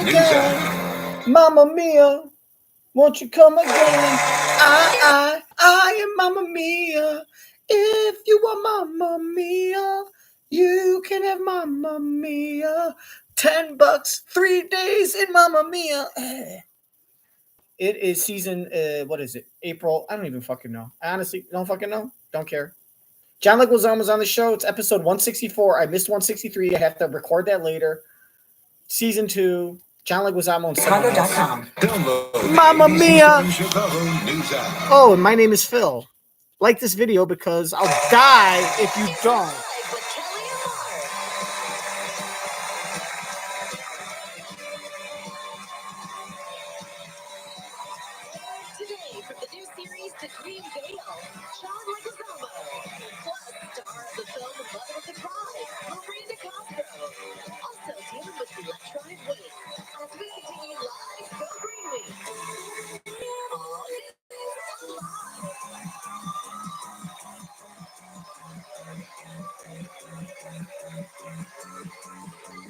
again. Mamma mia, won't you come again? I am Mamma mia. If you are Mamma mia, you can have Mamma mia. $10, 3 days in Mamma mia. It is season, what is it? April. I don't even fucking know. I honestly don't fucking know. Don't care. John Leguizamo's on the show. It's episode 164. I missed 163. I have to record that later. Season 2. John Leguizamo and Chicago.com. Mamma mia! Oh, and my name is Phil. Like this video because I'll die if you don't. Today, from the new series The Green Veil, John Leguizamo, plus star of the film Mother of the Bride, Miranda Cosgrove, also dealing with electronic waste as we continue live Go Green Week. All this is alive.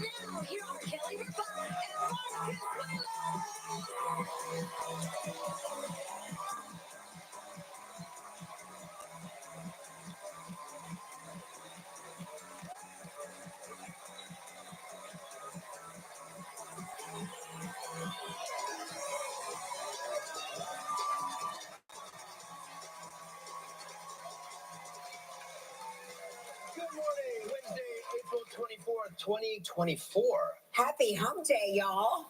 Now, here are Kelly Ripa and Marcus Willow. Good morning, Wednesday, April 24th, 2024. Happy hump day, y'all.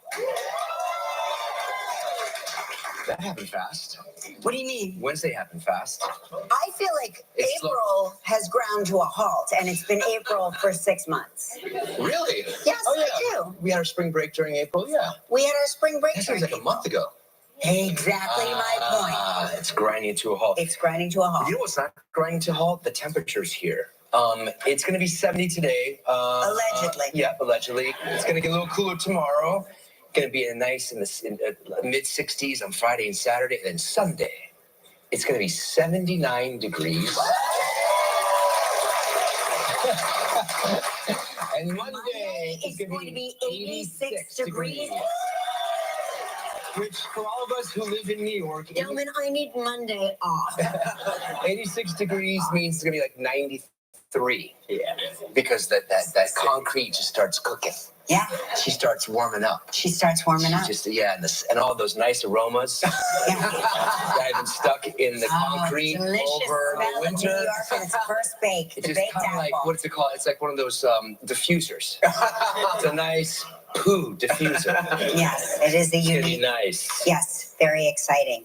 That happened fast. What do you mean? Wednesday happened fast. I feel like It's April has ground to a halt, and it's been April for 6 months. Really? Yes, Oh, yeah. I do. We had our spring break during April, yeah. We had our spring break. That seems like a month ago. Exactly my point. It's grinding to a halt. It's grinding to a halt. You know what's not grinding to a halt? The temperatures here. It's going to be 70 today. Allegedly. Yeah, allegedly. It's going to get a little cooler tomorrow. Going to be a nice in the mid 60s on Friday and Saturday. And then Sunday, it's going to be 79 degrees. And Monday is going to be 86 degrees. Which, for all of us who live in New York, Gentlemen, I need Monday off. 86 degrees means it's going to be like 93. Yeah. Because that concrete just starts cooking. Yeah. She starts warming up. She starts warming up. Just and all those nice aromas that have been stuck in the concrete over the winter. New York and its first bake. It's just kind of like, what's it called? It's like one of those diffusers. It's a nice poo diffuser. Yes, it is a It's unique. gonna be nice. Yes, very exciting.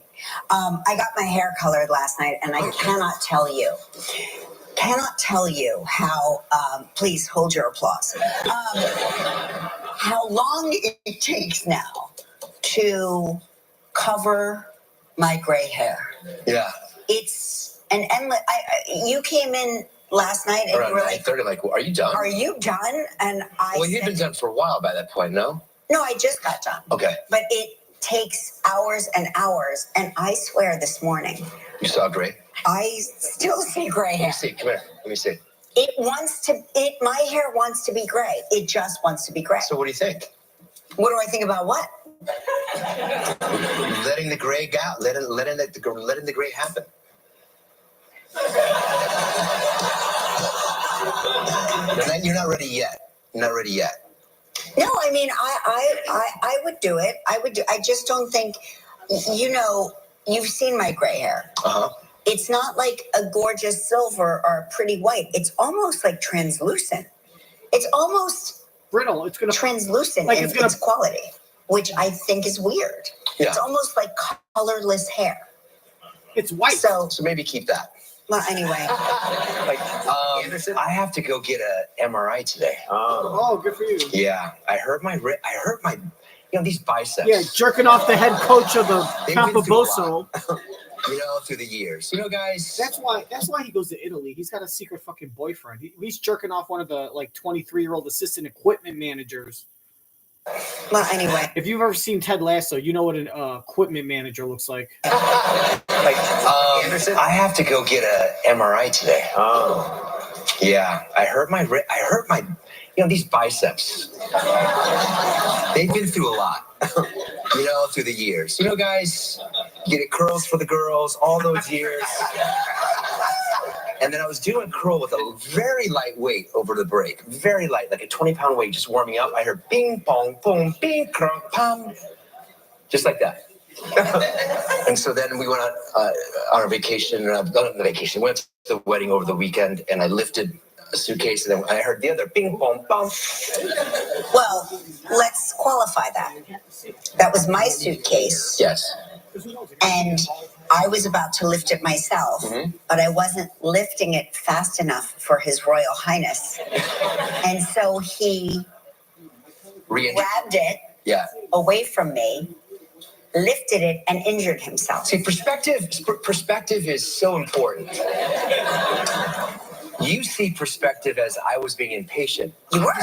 I got my hair colored last night, and I cannot tell you how, please hold your applause, how long it takes now to cover my gray hair. Yeah. It's an endless, you came in last night and Around you were like, 9:30, like, are you done? are you done? And I Well, you'd been done for a while by that point, no? No, I just got done. Okay. But it takes hours and hours, and I swear this morning, You saw gray? I still see gray Let me hair. see. Come here. Let me see. My hair wants to be gray. It just wants to be gray. So what do you think? What do I think about what? Letting the gray go, letting the gray happen. You're not ready yet. Not ready yet. No, I mean, I would do it. I just don't think, you've seen my gray hair. Uh-huh. It's not like a gorgeous silver or a pretty white. It's almost like translucent. It's almost Brittle. It's gonna translucent like in its quality, which I think is weird. Yeah. It's almost like colorless hair. It's white. So maybe keep that. Well, anyway. Anderson, I have to go get a MRI today. Oh, good for you. Yeah, I hurt my these biceps. Yeah, jerking off the head coach of the They've been through a Campoboso. Through the years. Guys. That's why he goes to Italy. He's got a secret fucking boyfriend. He's jerking off one of the 23-year-old assistant equipment managers. Well, anyway. If you've ever seen Ted Lasso, you know what an equipment manager looks like. Anderson, I have to go get a MRI today. Yeah, I hurt my these biceps. They've been through a lot, through the years. Guys, you get curls for the girls all those years. And then I was doing a curl with a very light weight over the break. Very light, like a 20-pound weight, just warming up. I heard bing, bong, boom, bing, crunk, pam. Just like that. And so then we went on a vacation, not on the vacation, went to the wedding over the weekend, and I lifted a suitcase, and then I heard the other bing, bong, bum. Well, let's qualify that. That was my suitcase. Yes. And I was about to lift it myself, but I wasn't lifting it fast enough for His Royal Highness. And so he grabbed it away from me, lifted it, and injured himself. See, perspective is so important. You see perspective as I was being impatient. You were.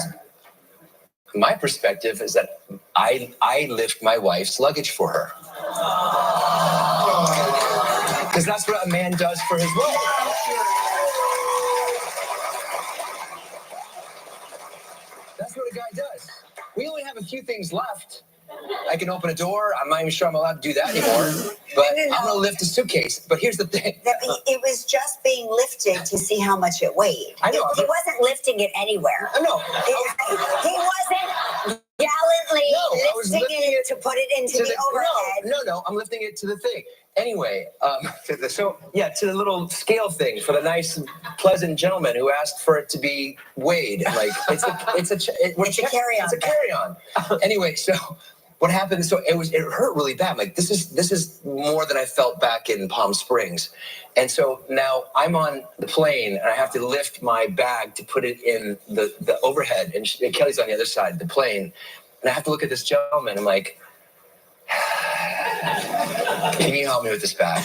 My perspective is that I lift my wife's luggage for her. Because that's what a man does for his wife. That's what a guy does. We only have a few things left. I can open a door. I'm not even sure I'm allowed to do that anymore. But I'm going to lift a suitcase. But here's the thing. It was just being lifted to see how much it weighed. I know. He wasn't lifting it anywhere. No. He wasn't gallantly lifting it to put it into the overhead. No. I'm lifting it to the thing. Anyway, to the little scale thing for the nice, pleasant gentleman who asked for it to be weighed. Like it's a carry-on. It's a carry-on. Anyway, so what happened? So it hurt really bad. Like this is more than I felt back in Palm Springs, and so now I'm on the plane and I have to lift my bag to put it in the overhead, and Kelly's on the other side of the plane, and I have to look at this gentleman. I'm like, can you help me with this bag?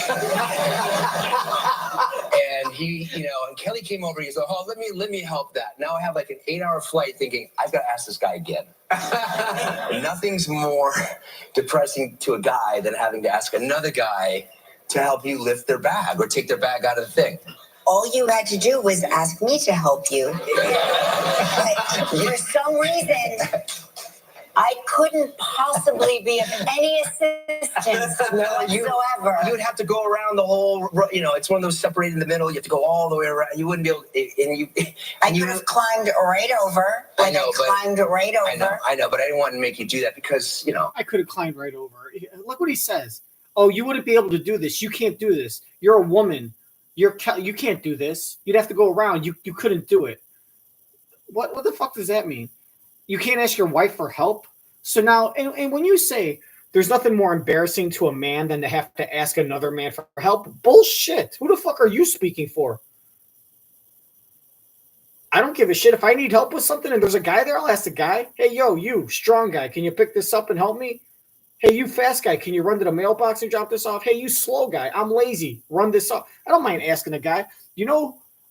And he, and Kelly came over. He's like, oh, let me help that. Now I have like an 8-hour flight thinking, I've got to ask this guy again. Nothing's more depressing to a guy than having to ask another guy to help you lift their bag or take their bag out of the thing. All you had to do was ask me to help you. But for some reason, I couldn't possibly be of any assistance whatsoever. You would have to go around the whole, it's one of those separated in the middle. You have to go all the way around. You wouldn't be able to, I could have climbed right over. I know, but I didn't want to make you do that because, I could have climbed right over. Look what he says. Oh, you wouldn't be able to do this. You can't do this. You're a woman. You can't do this. You'd have to go around. You couldn't do it. What the fuck does that mean? You can't ask your wife for help. So now, and when you say there's nothing more embarrassing to a man than to have to ask another man for help, bullshit. Who the fuck are you speaking for? I don't give a shit. If I need help with something and there's a guy there, I'll ask the guy. Hey, yo, you strong guy, can you pick this up and help me? Hey, you fast guy, can you run to the mailbox and drop this off? Hey, you slow guy, I'm lazy. Run this off. I don't mind asking a guy.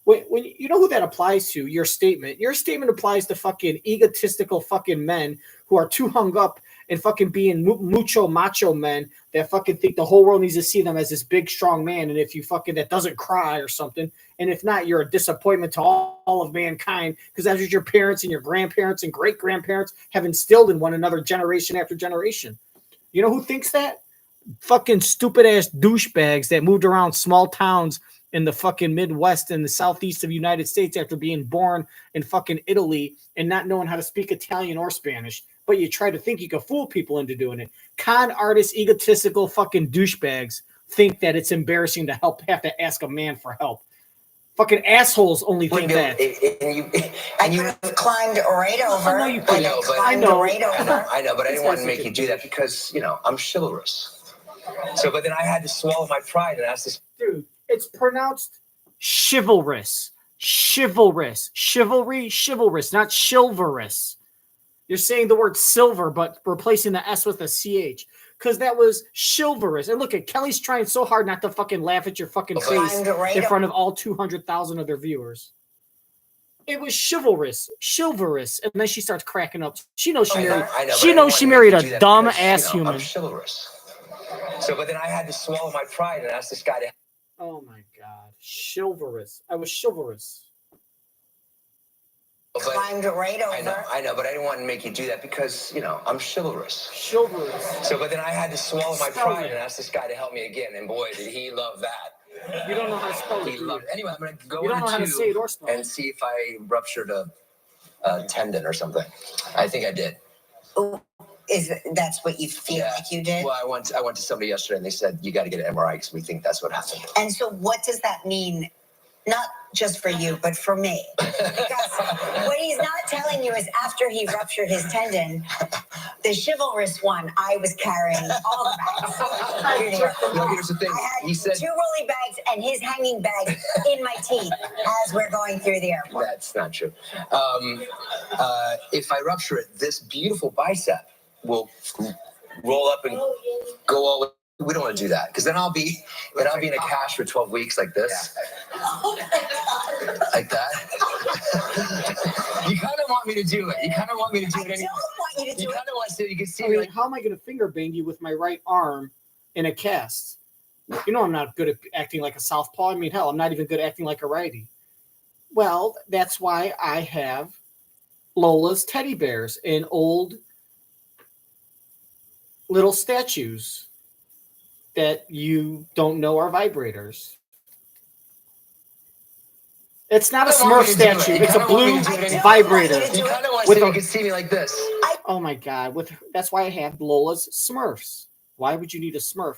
When you know who that applies to, your statement applies to fucking egotistical fucking men who are too hung up and fucking being mucho macho men that fucking think the whole world needs to see them as this big, strong man. And if you fucking, that doesn't cry or something. And if not, you're a disappointment to all of mankind because that's what your parents and your grandparents and great grandparents have instilled in one another generation after generation. You know who thinks that? Fucking stupid ass douchebags that moved around small towns in the fucking Midwest and the Southeast of the United States after being born in fucking Italy and not knowing how to speak Italian or Spanish. But you try to think you can fool people into doing it. Con artists, egotistical fucking douchebags think that it's embarrassing to have to ask a man for help. Fucking assholes only think that. And you climbed right over. I know you could. I know, but I didn't want to make you do that because, I'm chivalrous. So, but then I had to swallow my pride and ask this. Dude, it's pronounced chivalrous. Chivalrous. Chivalry, chivalrous, not chivalrous. You're saying the word silver, but replacing the S with a CH. Because that was chivalrous. And look at Kelly's trying so hard not to fucking laugh at your fucking face in front of all 200,000 of their viewers. It was chivalrous. And then she starts cracking up. She knows she married a dumb ass human. I'm chivalrous. So, but then I had to swallow my pride and ask this guy to. Oh my God. Chivalrous. I was chivalrous. climbed right over. I know, but I didn't want to make you do that because, you know, I'm chivalrous. Chivalrous. So, but then I had to swallow my pride and ask this guy to help me again, and boy, did he love that. You don't know how to spell it. He loved it. Anyway, I'm going to go You don't know how to into say it or spell it. and see if I ruptured a tendon or something. I think I did. That's what you feel like you did? Well, I went to somebody yesterday, and they said, you got to get an MRI because we think that's what happened. And so what does that mean? Not just for you, but for me. Because what he's not telling you is after he ruptured his tendon, the chivalrous one, I was carrying all the bags. No, here's the thing. I had He said 2 rolly bags and his hanging bag in my teeth as we're going through the airport. That's not true. If I rupture it, this beautiful bicep will roll up and go all the way. We don't want to do that because then I'll be in a cast for 12 weeks like this, like that. You kind of want me to do it. You kind of want me to do it anyway. I don't want you to do You it. kind of want to. You can see I me mean, like. how am I going to finger bang you with my right arm in a cast? You know I'm not good at acting like a southpaw. I mean, hell, I'm not even good at acting like a righty. Well, that's why I have Lola's teddy bears and old little statues that you don't know are vibrators. It's not a Smurf statue. It's a blue vibrator. You kind of want to you can see me like this. Oh my God! That's why I have Lola's Smurfs. Why would you need a Smurf?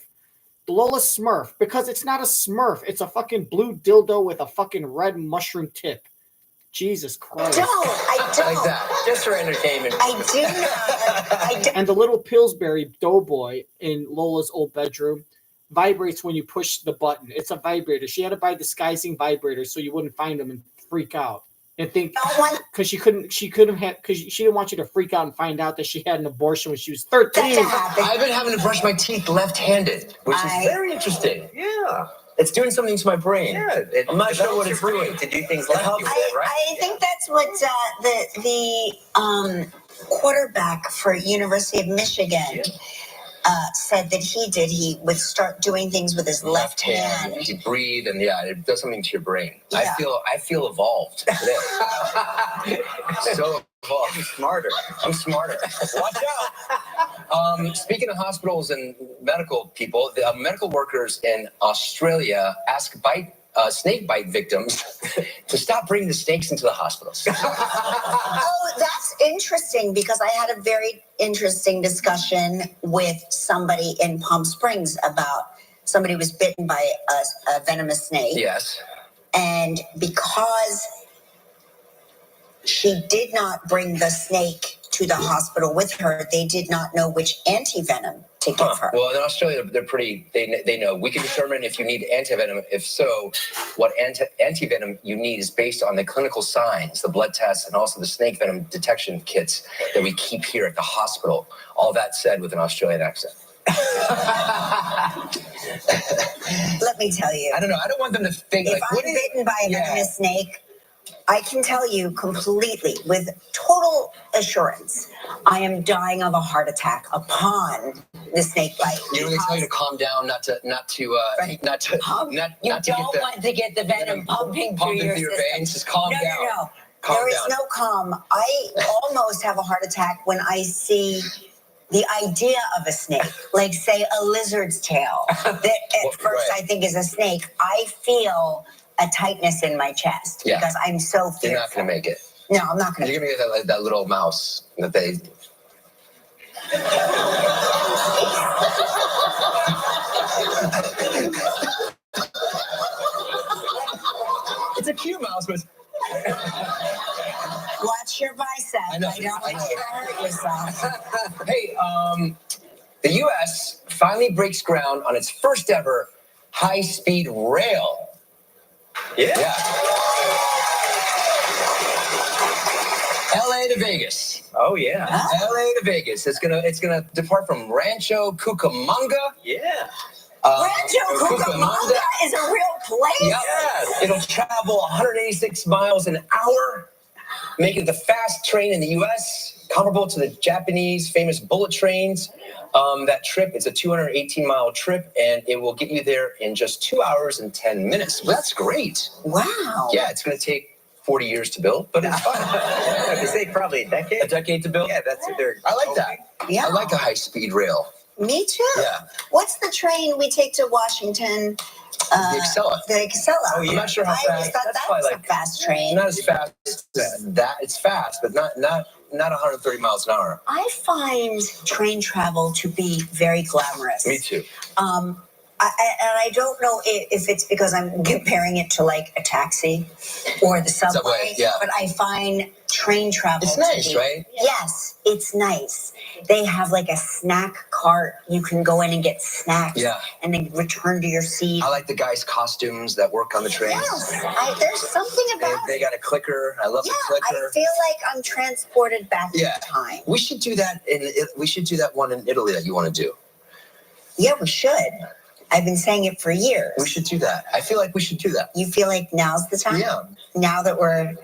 The Lola Smurf, because it's not a Smurf. It's a fucking blue dildo with a fucking red mushroom tip. Jesus Christ! I don't. Like that, just for entertainment. I do not. And the little Pillsbury doughboy in Lola's old bedroom vibrates when you push the button. It's a vibrator. She had to buy disguising vibrators so you wouldn't find them and freak out and think because she didn't want you to freak out and find out that she had an abortion when she was 13. I've been having to brush my teeth left-handed, which is very interesting. Yeah. It's doing something to my brain. Yeah, I'm not sure what it's doing to do things like that, right? I think that's what the quarterback for University of Michigan said that he did. He would start doing things with his left hand. You breathe, and it does something to your brain. Yeah. I feel evolved today. So evolved. I'm smarter. Watch out. Speaking of hospitals and medical people, the medical workers in Australia ask snake bite victims to stop bringing the snakes into the hospitals. Oh, that's interesting because I had a very interesting discussion with somebody in Palm Springs about somebody was bitten by a venomous snake. Yes. And because she did not bring the snake to the hospital with her, they did not know which anti-venom to give her. Well, in Australia, they're pretty, they know. We can determine if you need anti-venom. If so, what anti-venom you need is based on the clinical signs, the blood tests, and also the snake venom detection kits that we keep here at the hospital. All that said with an Australian accent. Let me tell you. I don't know. I don't want them to think if I'm bitten by a venomous snake, I can tell you completely, with total assurance, I am dying of a heart attack upon the snake bite. You know, they tell you to calm down, not to You don't want to get the venom pumping through your veins. Just calm down. No. There is no calm. I almost have a heart attack when I see the idea of a snake, like say a lizard's tail, that at first I think is a snake. I feel a tightness in my chest because I'm so fearful. You're not going to make it. No, I'm not going to. You're going to get that little mouse that they... It's a cute mouse, but... Watch your bicep. I don't want you to hurt yourself. Hey, the U.S. finally breaks ground on its first ever high-speed rail. Yeah. LA to Vegas. Oh yeah. LA to Vegas. It's gonna depart from Rancho Cucamonga. Yeah. Rancho Cucamonga is a real place. Yes. It'll travel 186 miles an hour, making it the fast train in the U.S., comparable to the Japanese famous bullet trains. That trip, it's a 218-mile trip, and it will get you there in just 2 hours and 10 minutes. Well, that's great. Wow. Yeah, it's going to take 40 years to build, but it's fine. They say probably a decade. A decade to build? Yeah, that's what they're. I like that. Yeah. I like a high-speed rail. Me too. Yeah. What's the train we take to Washington? The Excella. The Excella. Oh, yeah. I'm not sure how I always fast. thought That's that probably was like a fast train. not as fast as that. It's fast, but not 130 miles an hour. I find train travel to be very glamorous. Me too. I don't know if it's because I'm comparing it to like a taxi or the subway, yeah. but I find train travel. It's nice, right? Yes, it's nice. They have like a snack cart. You can go in and get snacks, and then return to your seat. I like the guys' costumes that work on the trains. Yes, there's something about they got a clicker. I love the clicker. I feel like I'm transported back in time. We should do that we should do that one in Italy that you want to do. Yeah, we should. I've been saying it for years. We should do that. I feel like we should do that. You feel like now's the time? Yeah. Now that we're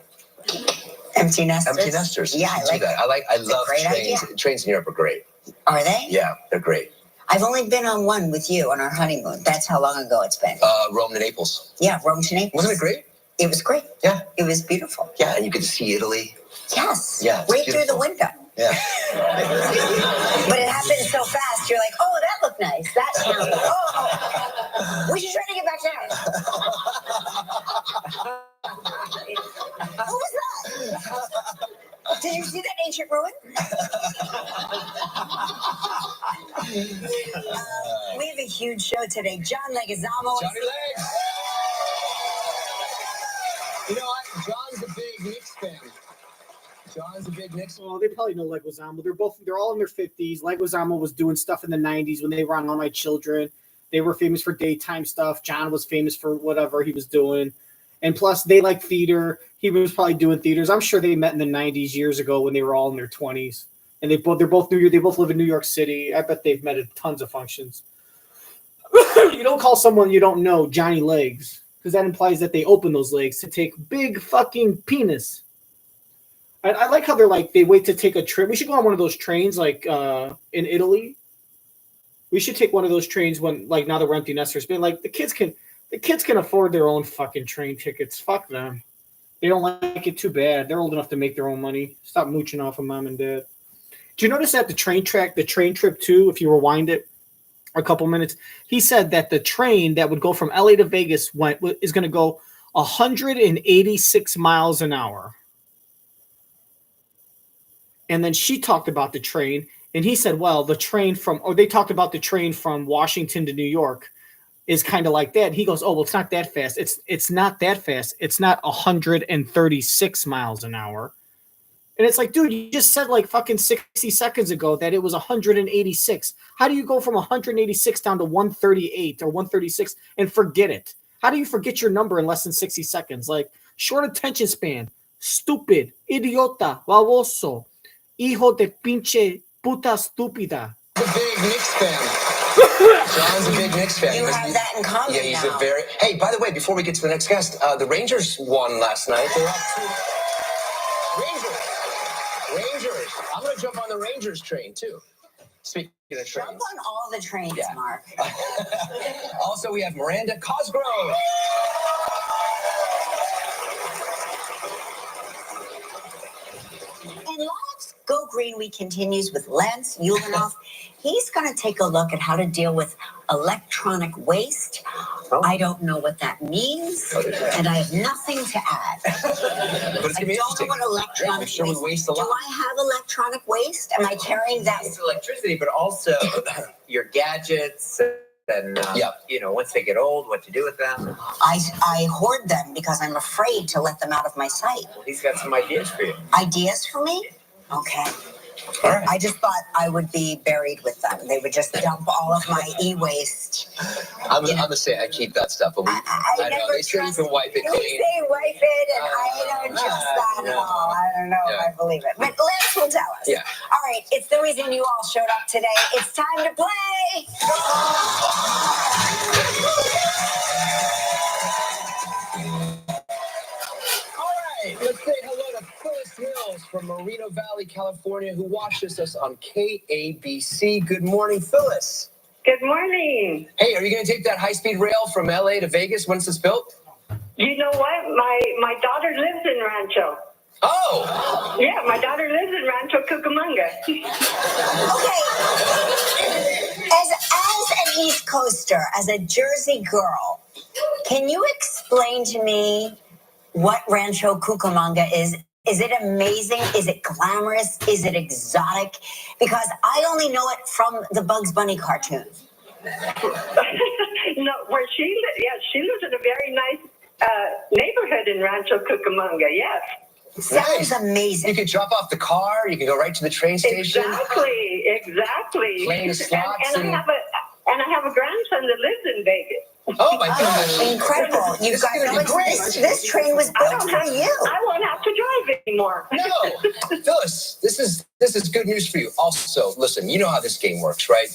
empty nesters? Empty nesters. Yeah, I like that. I love trains. Idea. Trains in Europe are great. Are they? Yeah, they're great. I've only been on one with you on our honeymoon. That's how long ago it's been. Rome to Naples. Yeah, Rome to Naples. Wasn't it great? It was great. Yeah. It was beautiful. Yeah, and you get to see Italy. Yes. Yeah. Right through the window. Yeah. But it happened so fast. You're like, oh, that looked nice. That sounded. Oh, we should try to get back there. Who was that? Did you see that ancient ruin? We have a huge show today. John Leguizamo. Johnny Legs. You know what? John's a big Knicks fan. John's a big Knicks fan. Oh, they probably know Leguizamo. They're all in their 50s. Leguizamo was doing stuff in the 90s when they were on All My Children. They were famous for daytime stuff. John was famous for whatever he was doing. And plus, they like theater. He was probably doing theaters. I'm sure they met in the 90s years ago when they were all in their 20s. And they both live in New York City. I bet they've met at tons of functions. You don't call someone you don't know Johnny Legs, because that implies that they open those legs to take big fucking penis. I like how they're like, they wait to take a trip. We should go on one of those trains like in Italy. We should take one of those trains when, like, now that we're empty nesters, being like, the kids can afford their own fucking train tickets. Fuck them. They don't like it too bad. They're old enough to make their own money. Stop mooching off of mom and dad. Do you notice that the train trip too, if you rewind it a couple minutes, he said that the train that would go from LA to Vegas is going to go 186 miles an hour. And then she talked about the train, and he said, well, they talked about the train from Washington to New York is kind of like that. He goes, oh, well, it's not that fast. It's not that fast. It's not 136 miles an hour. And it's like, dude, you just said like fucking 60 seconds ago that it was 186. How do you go from 186 down to 138 or 136 and forget it? How do you forget your number in less than 60 seconds? Like, short attention span, stupid, idiota, baboso, hijo de pinche puta estúpida. He's a big Knicks fan. John's a big Knicks fan. You have that in common. Yeah, he's now. Hey, by the way, before we get to the next guest, the Rangers won last night. They're up to Rangers. I'm going to jump on the Rangers train, too. Speaking of trains. Jump on all the trains, Mark. Also, we have Miranda Cosgrove. And Let's Go Green Week continues with Lance Ulanoff. He's going to take a look at how to deal with electronic waste. Oh. I don't know what that means, and I have nothing to add. But it's I gonna be don't know what electronic I'm sure waste. we waste a lot. Do I have electronic waste? Am I carrying that? It's electricity, but also your gadgets. And once they get old, what to do with them. I hoard them because I'm afraid to let them out of my sight. Well, he's got some ideas for you. Ideas for me? Okay. All right. I just thought I would be buried with them. They would just dump all of my e-waste. I'm gonna say I keep that stuff, but I know they say you can wipe it They clean. say wipe it, and I don't trust that at all. I don't know if I believe it. But Lance will tell us. Yeah. All right, it's the reason you all showed up today. It's time to play. Let's say hello to Phyllis Mills from Moreno Valley, California, who watches us on KABC. Good morning, Phyllis. Good morning. Hey, are you going to take that high-speed rail from LA to Vegas once it's built? You know what? My daughter lives in Rancho. Oh! Yeah, my daughter lives in Rancho Cucamonga. Okay. As an East Coaster, as a Jersey girl, can you explain to me what Rancho Cucamonga is? Is it amazing? Is it glamorous? Is it exotic? Because I only know it from the Bugs Bunny cartoon. No, where she lives, yeah, she lives in a very nice neighborhood in Rancho Cucamonga, yes. Sounds amazing. You could drop off the car, you could go right to the train station. Exactly. Playing the slots. And I have a grandson that lives in Vegas. Oh my gosh. Incredible. You've got this train was built for you. I won't have to drive anymore. No. Phyllis, this is good news for you. Also, listen, you know how this game works, right?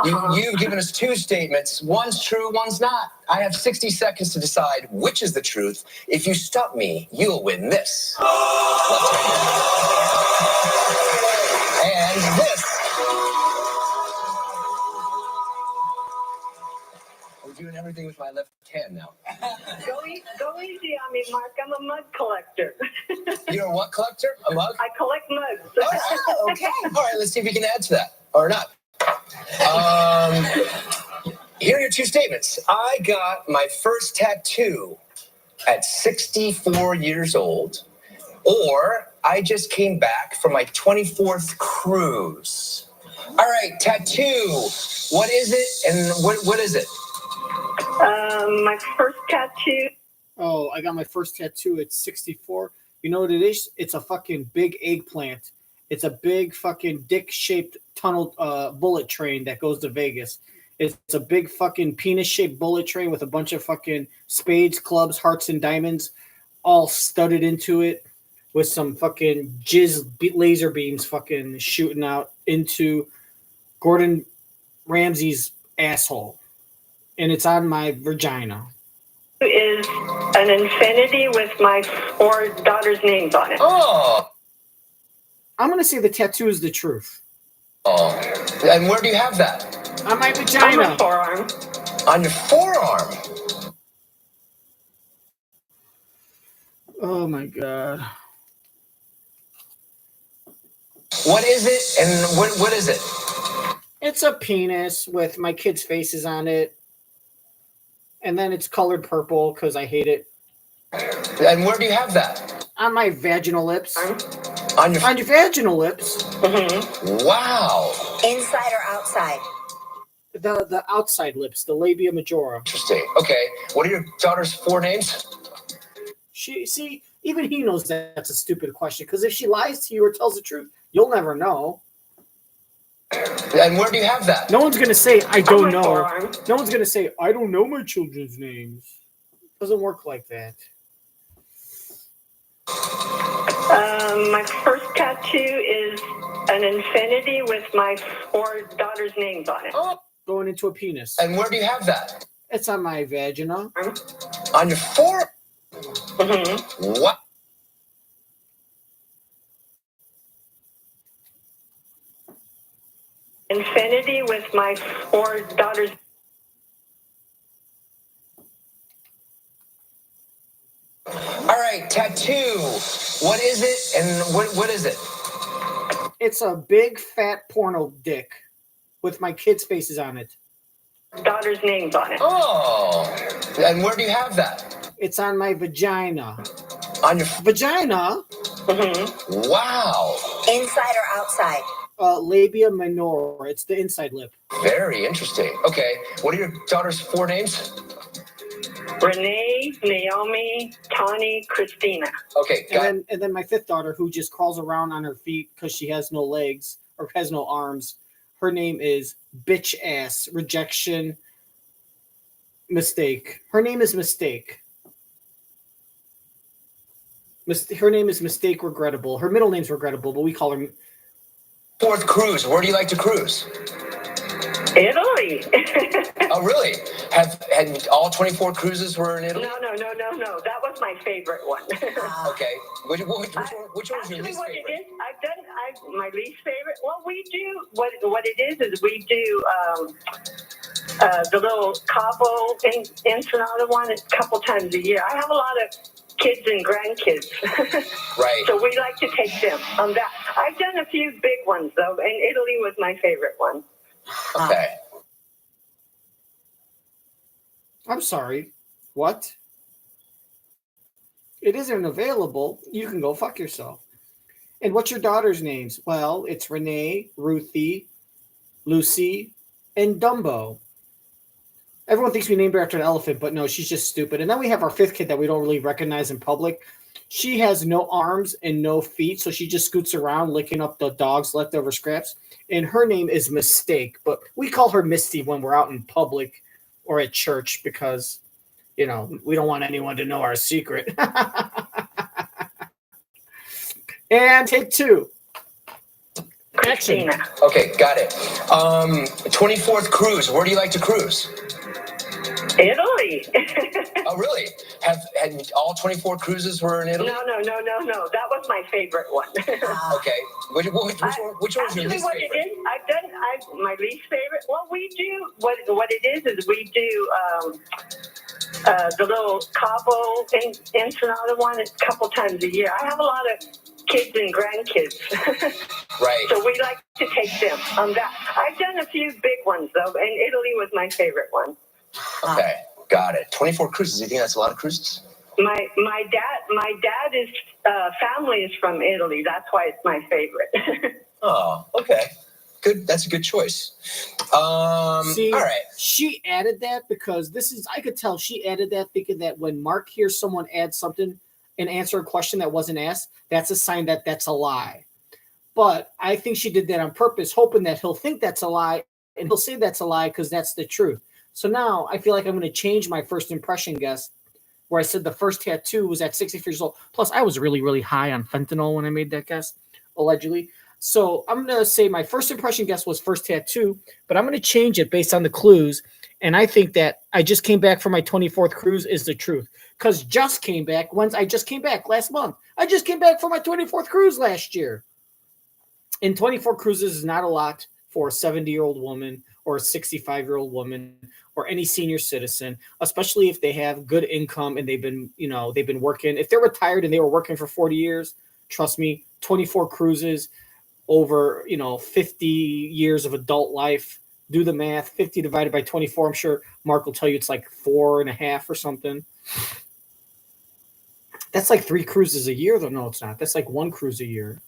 You've given us two statements. One's true, one's not. I have 60 seconds to decide which is the truth. If you stump me, you'll win this. Left hand. And this. I'm doing everything with my left hand now. Go easy on me, Mark. I'm a mug collector. You're a what collector? A mug? I collect mugs. All right. Okay. All right, let's see if we can add to that. Or not. Here are your two statements. I got my first tattoo at 64 years old, or I just came back from my 24th cruise. All right, tattoo. What is it, and what is it? My first tattoo. Oh, I got my first tattoo at 64. You know what it is? It's a fucking big eggplant. It's a big fucking dick-shaped tunnel bullet train that goes to Vegas. It's a big fucking penis-shaped bullet train with a bunch of fucking spades, clubs, hearts, and diamonds all studded into it with some fucking laser beams fucking shooting out into Gordon Ramsay's asshole. And it's on my vagina. Is an infinity with my 4 daughters' names on it. Oh. I'm going to say the tattoo is the truth. Oh. And where do you have that? On my On vagina. my forearm. On your forearm. Oh my God. What is it, and what is it? It's a penis with my kids' faces on it. And then it's colored purple because I hate it. And where do you have that? On my vaginal lips. On your vaginal lips. Mm-hmm. Wow. Inside or outside? The outside lips, the labia majora. Interesting. Okay. What are your daughter's 4 names? Even he knows that's a stupid question because if she lies to you or tells the truth, you'll never know. And where do you have that? No one's going to say, I don't know. Forearm. No one's going to say, I don't know my children's names. It doesn't work like that. My first tattoo is an infinity with my 4 daughters' names on it. Oh. Going into a penis. And where do you have that? It's on my vagina. On your forearm. Mm-hmm. What? Infinity with my 4 daughters. All right, tattoo. What is it, and what is it? It's a big fat porno dick with my kids' faces on it. Daughters' names on it. Oh. And where do you have that? It's on my vagina. On your Vagina? Mm-hmm. Wow. Inside or outside? Labia minora. It's the inside lip. Very interesting. Okay. What are your daughter's 4 names? Renee, Naomi, Tawny, Christina. Okay. And then my 5th daughter, who just crawls around on her feet because she has no legs or has no arms. Her name is Bitch Ass Rejection Mistake. Her name is Mistake. Her name is Mistake Regrettable. Her middle name's Regrettable, but we call her 4th cruise. Where do you like to cruise? Italy. Oh, really? Have all 24 cruises were in Italy? No. That was my favorite one. Okay. Which one was your Actually, least what favorite? it is, my least favorite. What we do, what it is we do the little Cabo Ensenada one, it's a couple times a year. I have a lot of kids and grandkids. Right. So we like to take them on that. I've done a few big ones, though, and Italy was my favorite one. Okay. I'm sorry. What? It isn't available. You can go fuck yourself. And what's your daughter's names? Well, it's Renee, Ruthie, Lucy, and Dumbo. Everyone thinks we named her after an elephant, but no, she's just stupid. And then we have our fifth kid that we don't really recognize in public. She has no arms and no feet, so she just scoots around licking up the dog's leftover scraps. And her name is Mistake, but we call her Misty when we're out in public or at church because, you know, we don't want anyone to know our secret. And take two. Action. Okay, got it. 24th cruise. Where do you like to cruise? Italy. Oh, really? Have all 24 cruises were in Italy? No. That was my favorite one. Okay. Which one was your least what favorite? It is, my least favorite. Well, we do what it is we do the little Cabo Ensenada one. It's a couple times a year. I have a lot of kids and grandkids. Right. So we like to take them on that. I've done a few big ones, though, and Italy was my favorite one. Okay, got it. 24 cruises. Do you think that's a lot of cruises? My dad is family is from Italy. That's why it's my favorite. Oh, okay. Good. That's a good choice. See, all right. She added that because I could tell she added that thinking that when Mark hears someone add something and answer a question that wasn't asked, that's a sign that that's a lie. But I think she did that on purpose, hoping that he'll think that's a lie and he'll say that's a lie because that's the truth. So now I feel like I'm going to change my first impression guess where I said the first tattoo was at 63 years old. Plus, I was really, really high on fentanyl when I made that guess, allegedly. So I'm going to say my first impression guess was first tattoo, but I'm going to change it based on the clues. And I think that I just came back from my 24th cruise is the truth. Because just came back. I just came back last month. I just came back from my 24th cruise last year. And 24 cruises is not a lot for a 70-year-old woman or a 65-year-old woman or any senior citizen, especially if they have good income and they've been working. If they're retired and they were working for 40 years, trust me, 24 cruises over, 50 years of adult life. Do the math. 50 divided by 24. I'm sure Mark will tell you it's like 4.5 or something. That's like 3 cruises a year, though. No, it's not. That's like 1 cruise a year.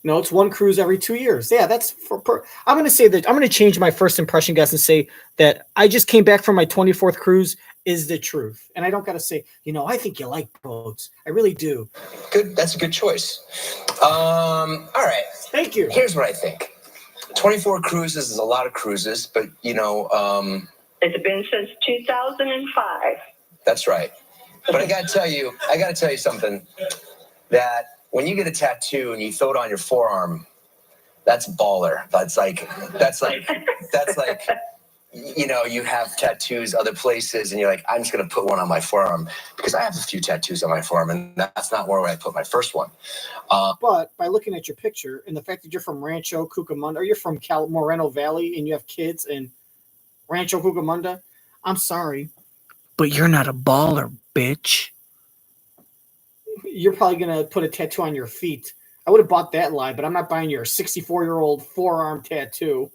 No, it's 1 cruise every 2 years. Yeah, that's I'm going to say that I'm going to change my first impression guess and say that I just came back from my 24th cruise is the truth. And I don't got to say, I think you like boats. I really do. Good. That's a good choice. All right. Thank you. Here's what I think. 24 cruises is a lot of cruises, but it's been since 2005. That's right. But I got to tell you something that when you get a tattoo and you throw it on your forearm, that's baller. That's like, you have tattoos other places and you're like, I'm just going to put one on my forearm because I have a few tattoos on my forearm and that's not where I put my first one. But by looking at your picture and the fact that you're from Rancho Cucamonga or you're from Moreno Valley and you have kids in Rancho Cucamonga, I'm sorry, but you're not a baller, bitch. You're probably going to put a tattoo on your feet. I would have bought that lie, but I'm not buying your 64-year-old forearm tattoo.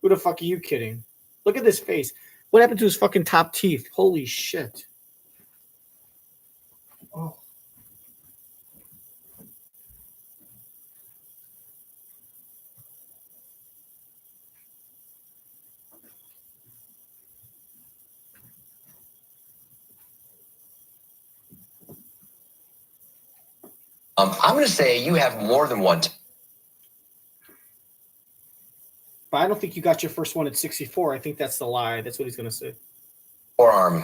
Who the fuck are you kidding? Look at this face. What happened to his fucking top teeth? Holy shit. Oh. I'm going to say you have more than one. But I don't think you got your first one at 64. I think that's the lie. That's what he's going to say. Forearm.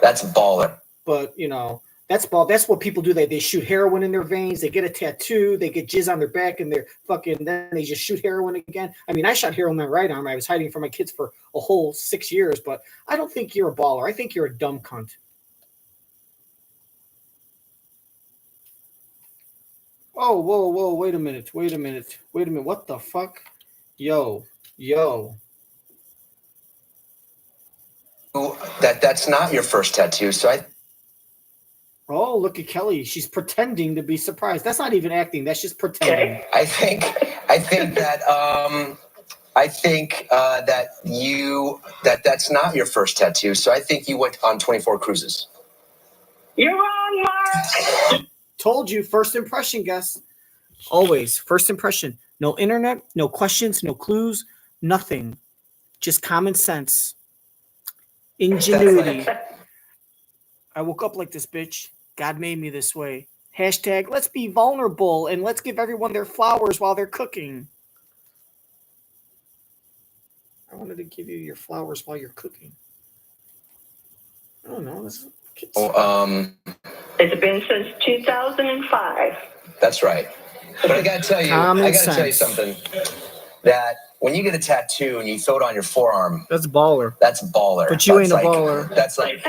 That's baller. But, that's ball. That's what people do. They shoot heroin in their veins. They get a tattoo. They get jizz on their back and then they just shoot heroin again. I mean, I shot heroin in my right arm. I was hiding from my kids for a whole 6 years, but I don't think you're a baller. I think you're a dumb cunt. Oh, whoa, wait a minute. What the fuck? Yo. that's not your first tattoo. So Oh, look at Kelly. She's pretending to be surprised. That's not even acting. That's just pretending. Okay. I think that that's not your first tattoo. So I think you went on 24 cruises. You're wrong, Mark. Told you, first impression, guys. Always first impression. No internet, no questions, no clues, nothing. Just common sense. Ingenuity. I woke up like this, bitch. God made me this way. Hashtag, let's be vulnerable and let's give everyone their flowers while they're cooking. I wanted to give you your flowers while you're cooking. I don't know. It's been since 2005. That's right. But I gotta tell you something. That when you get a tattoo and you throw it on your forearm, that's baller. That's baller. But you ain't a baller. That's like,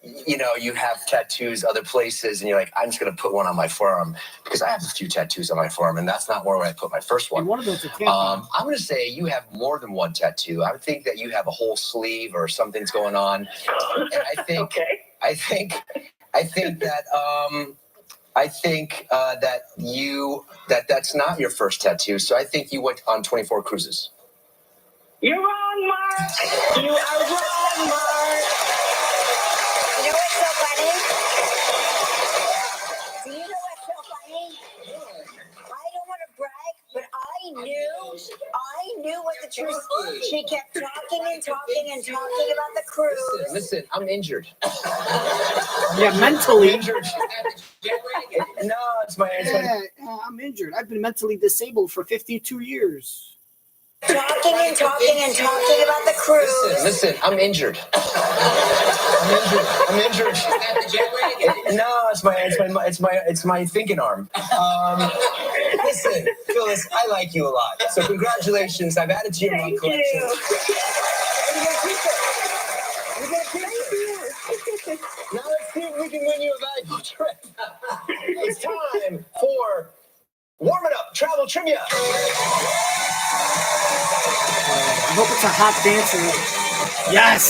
you know, you have tattoos other places, and you're like, I'm just gonna put one on my forearm because I have a few tattoos on my forearm, and that's not where I put my first one. One of those I'm gonna say you have more than one tattoo. I would think that you have a whole sleeve or something's going on, and I think that's not your first tattoo. So I think you went on 24 cruises. You're wrong, Mark. You are wrong, Mark. You know what's so funny? Do you know what's so funny? I don't want to brag, but I knew what the truth was. She kept talking about the cruise. Listen, I'm injured. Yeah, mentally. Injured. No, I'm injured. I've been mentally disabled for 52 years. Talking about the cruise. Listen, I'm injured. I'm injured. No, it's my thinking arm. Listen, Phyllis, I like you a lot. So congratulations. I've added to your mug collection. Now let's see if we can win you a valuable trip. It's time for Warm It Up Travel Trivia. I hope it's a hot dancer. Yes.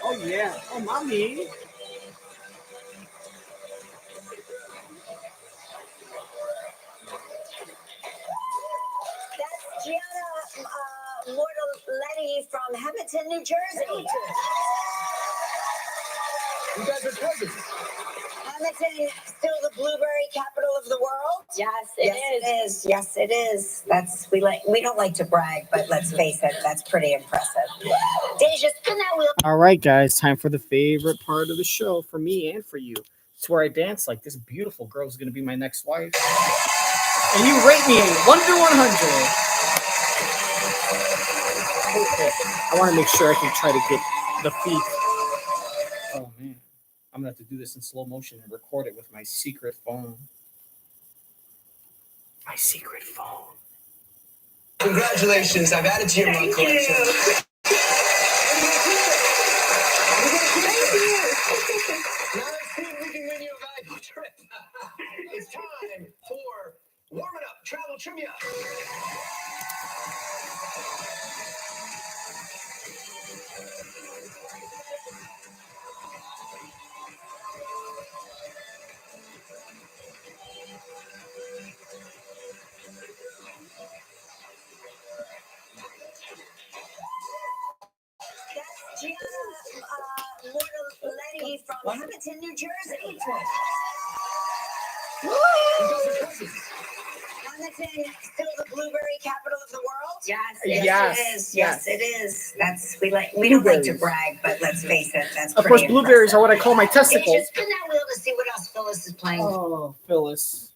Oh yeah. Oh, mommy. That's Gianna Mortaletti from Hamilton, New Jersey. You guys are cousins. Hamilton, still the blueberry capital of the world? Yes, it is. Yes, it is. We don't like to brag, but let's face it, that's pretty impressive. Deja, spin that wheel. All right, guys, time for the favorite part of the show for me and for you. It's where I dance like this beautiful girl is going to be my next wife. And you rate me 1 through 100. Okay. I want to make sure I can try to get the feet. Oh, man. I'm going to have to do this in slow motion and record it with my secret phone. My secret phone. Congratulations. I've added to your mug collection. Now let's see if we can win you a valuable trip. It's time for Warm It Up Travel Trivia. That's Gianna Mortaletti from Hamilton, New Jersey. Hamilton, still the blueberry capital of the world? Yes, it is. We don't like to brag, but let's face it, that's Of pretty course, blueberries are what I call my impressive. testicles. Deja, spin that wheel to see what else Phyllis is playing. Oh, Phyllis.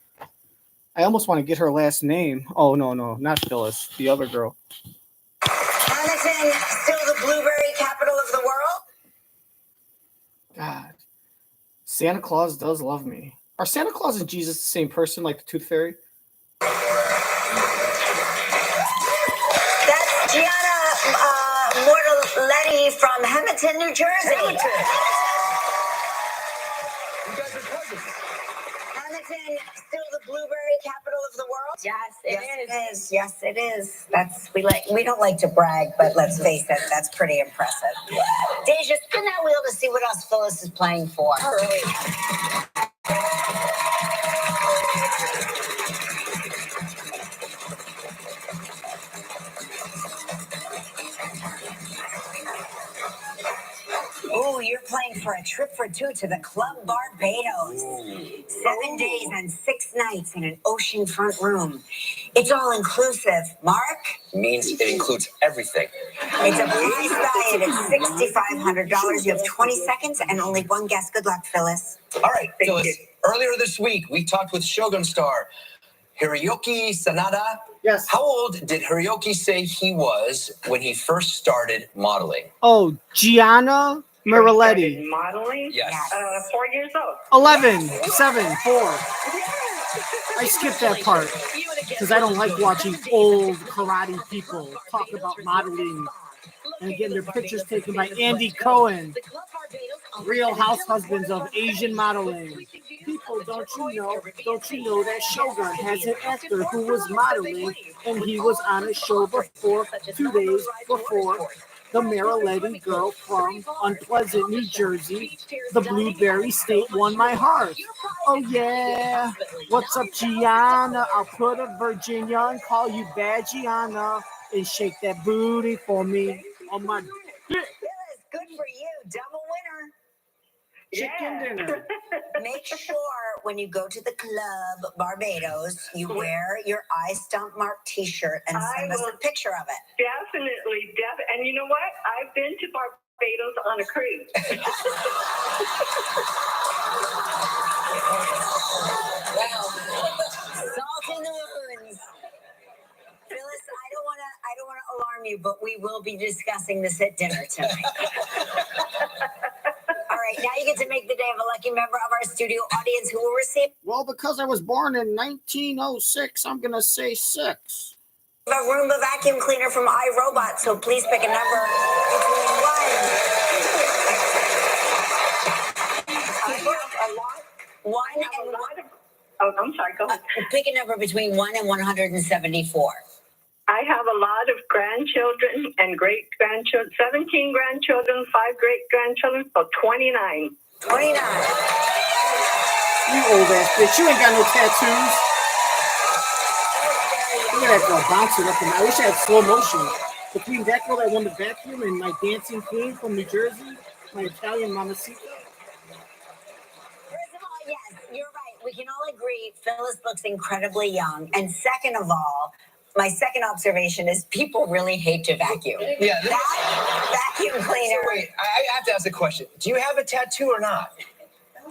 I almost want to get her last name. Oh, no, not Phyllis. The other girl. Hamilton, still the blueberry capital of the world? God. Santa Claus does love me. Are Santa Claus and Jesus the same person, like the Tooth Fairy? That's Gianna Mortaletti from Hamilton, New Jersey. You guys are cousins. Hamilton, still the blueberry capital of the world? Yes, it is. Yes, it is. We don't like to brag, but let's face it, that's pretty impressive. Deja, spin that wheel to see what else Phyllis is playing for. All right. Oh, you're playing for a trip for two to the Club Barbados. 7 days and 6 nights in an oceanfront room. It's all inclusive. Mark? Means it includes everything. It's a prize value at $6,500. You have 20 seconds and only one guess. Good luck, Phyllis. All right, Phyllis. Earlier this week, we talked with Shogun star Hiroyuki Sanada. Yes. How old did Hiroyuki say he was when he first started modeling? Oh, Gianna Miriletti. Modeling? Yes. 4 years old. 11, 7, 4. I skipped that part because I don't like watching old karate people talk about modeling and getting their pictures taken by Andy Cohen, Real House Husbands of Asian Modeling. People, don't you know that Shogun has an actor who was modeling and he was on a show before, 2 days before. The Mariletti girl from Unpleasant, New Jersey, the Blueberry State won my heart. Oh yeah, what's up, Gianna? I'll put a Virginia and call you Bad Gianna and shake that booty for me on my Phyllis, good for you. Double winner. chicken dinner. Make sure when you go to the Club Barbados, you wear your I Stump Mark t-shirt and send us a picture of it. Definitely. And you know what? I've been to Barbados on a cruise. Salt in the wounds. Phyllis, I don't wanna alarm you, but we will be discussing this at dinner tonight. All right, now you get to make the day of a lucky member of our studio audience who will receive Well, because I was born in 1906, I'm going to say 6. a Roomba vacuum cleaner from iRobot, so please pick a number between 1 and Oh, I'm sorry, go ahead. pick a number between 1 and 174. I have a lot of grandchildren and great-grandchildren, 17 grandchildren, 5 great-grandchildren, so 29. 29. You old ass bitch. You ain't got no tattoos. Look at that girl bouncing up. And I wish I had slow motion. Between that girl that won the vacuum and my dancing queen from New Jersey, my Italian mamacita. First of all, yes, you're right. We can all agree Phyllis looks incredibly young. And second of all, my second observation is people really hate to vacuum. Yeah. That vacuum cleaner. So wait, I have to ask a question. Do you have a tattoo or not?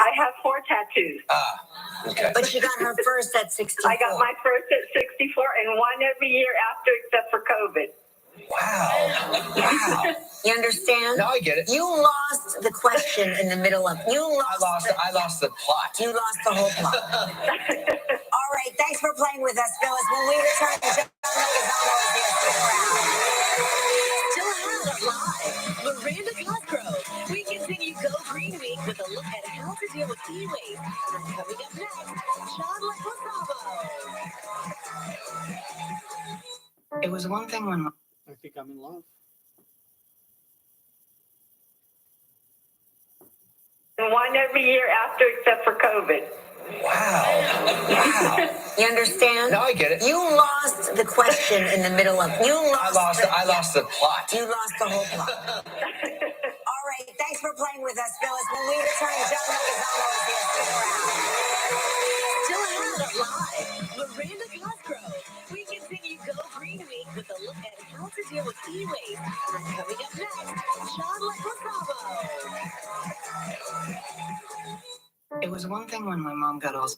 I have 4 tattoos. Okay. But she got her first at 64. I got my first at 64 and one every year after except for COVID. Wow. You understand? Now I get it. You lost the question in the middle of. I lost the plot. You lost the whole plot. All right, thanks for playing with us, Phyllis. When we return, John Leguizamo is here. Stick around. Still ahead live. Miranda Cosgrove. We continue Go Green Week with a look at how to deal with e-waste. And coming up next, John Leguizamo. It was one thing when. I think I'm in love. And one every year after except for COVID. Wow. You understand? Now I get it. You lost the question in the middle of. I lost the plot. You lost the whole plot. All right, thanks for playing with us, Phyllis. When we return, John Leguizamo is here. Stick around. Still ahead live. Miranda Cosgrove. We continue Go Green Week with a look at how to deal with e-waste. And coming up next, John Leguizamo. It was one thing when my mom got all.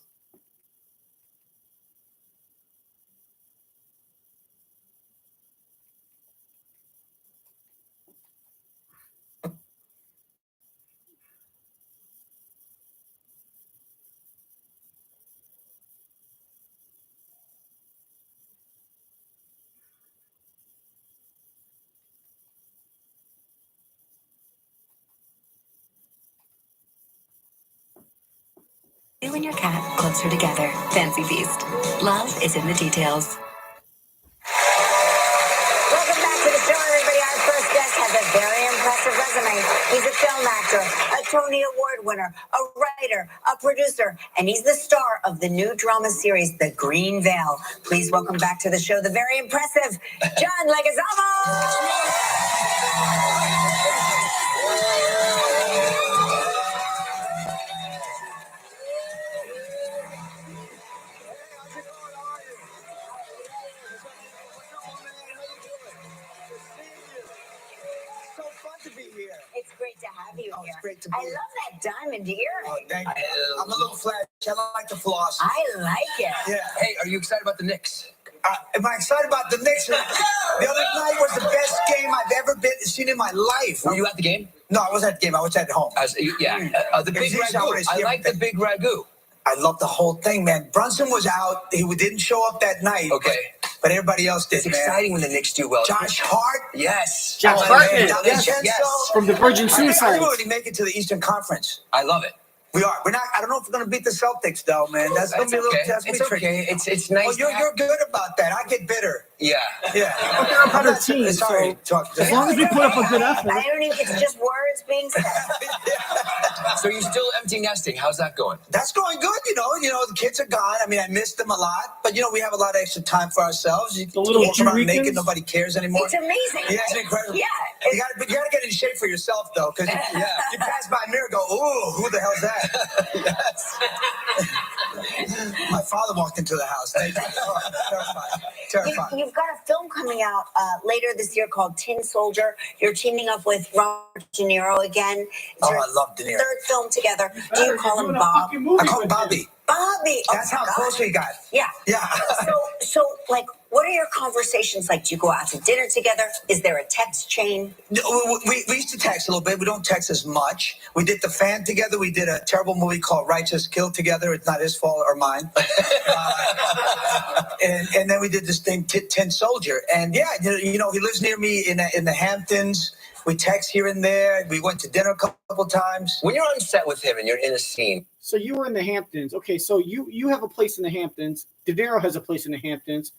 You and your cat closer together. Fancy Feast. Love is in the details. Welcome back to the show, everybody. Our first guest has a very impressive resume. He's a film actor, a Tony Award winner, a writer, a producer, and he's the star of the new drama series, The Green Veil. Please welcome back to the show the very impressive John Leguizamo. So fun to be here. It's great to have you here. It's great to be I here. love that diamond earring. Oh, thank you. I'm a little flash. I like the floss. I like it. Yeah. Hey, are you excited about the Knicks? Am I excited about the Knicks? The other night was the best game I've ever seen in my life. Were you at the game? No, I wasn't at the game. I was at home. The big ragu. I like the big ragu. I love the whole thing, man. Brunson was out. He didn't show up that night. Okay. But everybody else did, It's exciting when the Knicks do well. Josh Hart. Yes. Josh Hartnett. Yes. From the Virgin I think we're Suicides. going to make it to the Eastern Conference. I love it. We are. We're not. I don't know if we're going to beat the Celtics, though, man. That's going to be a little. Okay. That's gonna It's be tricky. okay. It's nice. Oh, you're good about that. I get bitter. Yeah. Yeah. But they're a better team, Sorry. As long as we put up a good effort. I don't think it's just words being said. So you're still empty nesting. How's that going? That's going good. You know, the kids are gone. I mean, I miss them a lot, but we have a lot of extra time for ourselves. You little walk around weekends. naked, nobody cares anymore. It's amazing. Yeah, it's incredible. Yeah. You gotta get in shape for yourself, though, because you pass by a mirror, and go, "Ooh, who the hell's that?" My father walked into the house. Terrified. You've got a film coming out later this year called Tin Soldier. You're teaming up with Robert Deniro again. It's your I love Deniro. third film together. Do you call him Bob? I call him Bobby. Bobby. That's how close we got. Yeah. Yeah. So, like, what are your conversations like? Do you go out to dinner together? Is there a text chain? We used to text a little bit. We don't text as much. We did The Fan together. We did a terrible movie called Righteous Kill together. It's not his fault or mine. And then we did this thing, Tin Soldier. And yeah, he lives near me in the Hamptons. We text here and there. We went to dinner a couple times. When you're on set with him and you're in a scene. So you were in the Hamptons. Okay, so you have a place in the Hamptons. Deniro has a place in the Hamptons.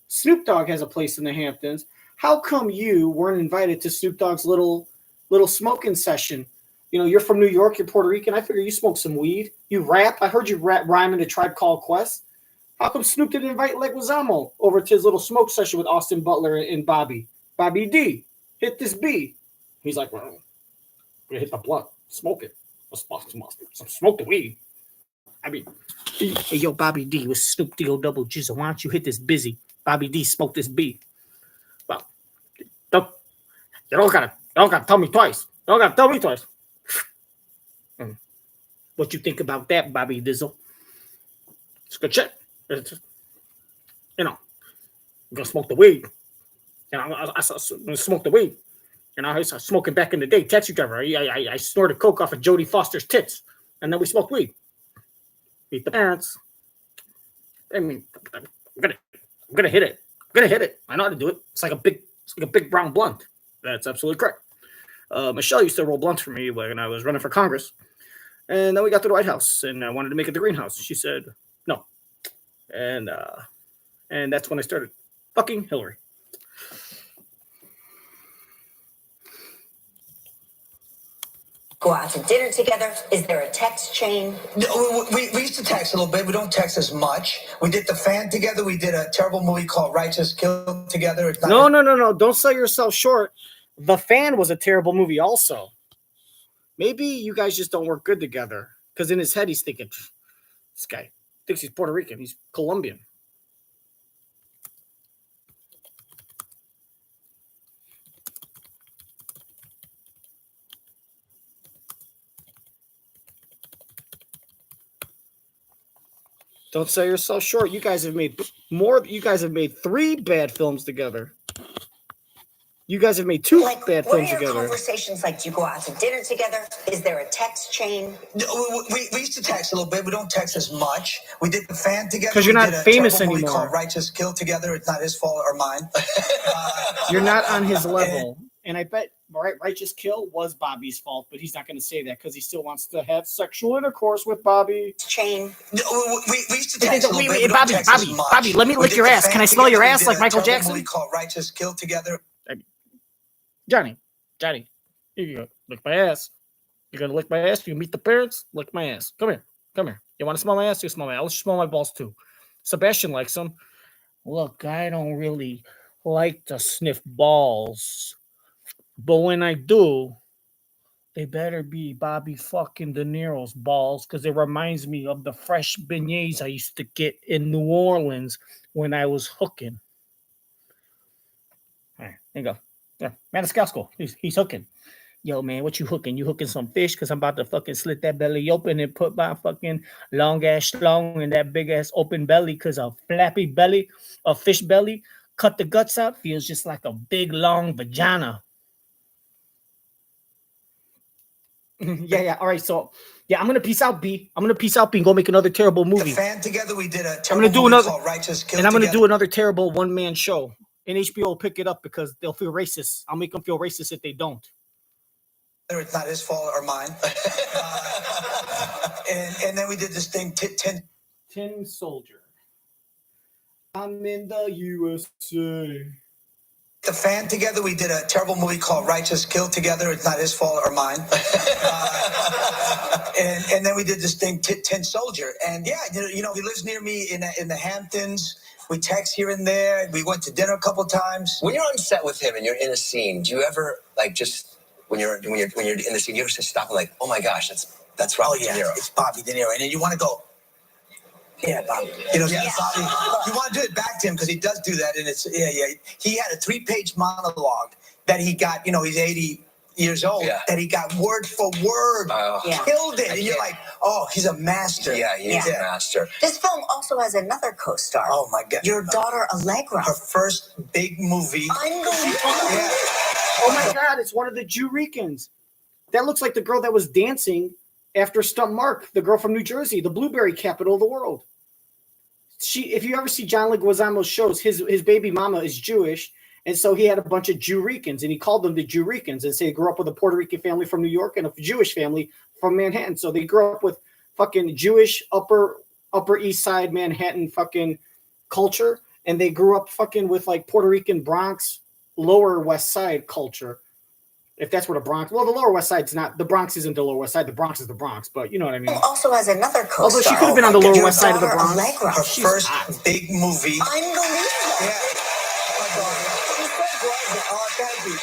Snoop Dogg has a place in the Hamptons. How come you weren't invited to Snoop Dogg's little smoking session? You're from New York. You're Puerto Rican. I figure you smoke some weed. You rap. I heard you rhyme in a Tribe Called Quest. How come Snoop didn't invite Leguizamo over to his little smoke session with Austin Butler and Bobby? Bobby D, hit this B. He's like, well, I'm gonna hit the blunt, smoke it. Smoke the weed. I mean, hey, yo, Bobby D with Snoop D-O double Jizzle. Why don't you hit this busy? Bobby D smoke this B. Well, you don't gotta tell me twice. What you think about that, Bobby Dizzle? It's good shit. I'm gonna smoke the weed. I smoke the weed. I was smoking back in the day, taxi driver. I snorted coke off of Jodie Foster's tits, and then we smoked weed. Meet the parents. I mean, I'm gonna hit it. I know how to do it. It's like a big brown blunt. That's absolutely correct. Michelle used to roll blunts for me when I was running for Congress, and then we got to the White House, and I wanted to make it the greenhouse. She said no, and that's when I started fucking Hillary. Go out to dinner together? Is there a text chain? We used to text a little bit. We don't text as much. We did The Fan together. We did a terrible movie called Righteous Kill together. It's not No. Don't sell yourself short. The Fan was a terrible movie also. Maybe you guys just don't work good together. Because in his head, he's thinking, this guy thinks he's Puerto Rican. He's Colombian. Don't sell yourself short. You guys have made more. You guys have made 3 bad films together. You guys have made 2 bad films What are your together. conversations like? Do you go out to dinner together? Is there a text chain? We used to text a little bit. We don't text as much. We did The Fan together. 'Cause you're not we did a famous terrible movie anymore. called Righteous Kill together. It's not his fault or mine. You're not on his level. And I bet Righteous Kill was Bobby's fault, but he's not going to say that because he still wants to have sexual intercourse with Bobby. Chain. We used to text a little bit. We don't Bobby, text as much. Bobby, let me We lick did your the ass. fan Can I smell your together. We ass did like a Michael terrible Jackson? movie called Righteous Kill together. Johnny, here you go. Lick my ass. You're going to lick my ass? You meet the parents? Lick my ass. Come here. You want to smell my ass? You smell my ass. I'll smell my balls too. Sebastian likes them. Look, I don't really like to sniff balls. But when I do, they better be Bobby fucking Deniro's balls because it reminds me of the fresh beignets I used to get in New Orleans when I was hooking. All right, there you go. Yeah, Maniscalco, he's hooking. Yo, man, what you hooking? You hooking some fish? Because I'm about to fucking slit that belly open and put my fucking long-ass schlong in that big-ass open belly because a flappy belly, a fish belly, cut the guts out, feels just like a big, long vagina. Yeah. All right, so, yeah, I'm going to peace out, B. I'm going to peace out, B, and go make another terrible movie. The fan together, we did a I'm terrible gonna do movie another, called Righteous Kill and I'm going to together. do another terrible one-man show. And HBO will pick it up because they'll feel racist. I'll make them feel racist if they don't. It's not his fault or mine. And then we did this thing, Tin Soldier. I'm in the USA. The fan together, we did a terrible movie called Righteous Kill together. It's not his fault or mine. And then we did this thing, Tin Soldier. And yeah, you know, he lives near me in the Hamptons. We text here and there. We went to dinner a couple times. When you're on set with him and you're in a scene, do you ever like just when you're in the scene, you ever just stop and like, oh my gosh, that's Robert De Niro. It's Bobby De Niro, and then you want to go. Yeah, Bobby. You know, Bobby. You want to do it back to him because he does do that, and it's He had a 3-page monologue that he got. You know, he's 80 years old. Yeah. That he got word for word, killed it, and you're like, oh, he's a master. Yeah, he's a master. This film also has another co-star. Oh my God, your daughter Allegra. Her first big movie. Unbelievable. Yeah. Oh my God, it's one of the Juricans. That looks like the girl that was dancing after Stump Mark, the girl from New Jersey, the blueberry capital of the world. If you ever see John Leguizamo's shows, his baby mama is Jewish, and so he had a bunch of Juricans, and he called them the Juricans, and say they grew up with a Puerto Rican family from New York and a Jewish family from Manhattan. So they grew up with fucking Jewish Upper East Side Manhattan fucking culture, and they grew up fucking with like Puerto Rican Bronx, Lower West Side culture. If that's where the Bronx, well, the Lower West Side's not, the Bronx isn't the Lower West Side, the Bronx is the Bronx, but you know what I mean. Also has another co-star. Although she could have been on the Lower West Side of the Bronx. Allegra. Her first big movie. Unbelievable. Yeah. Oh, thank you.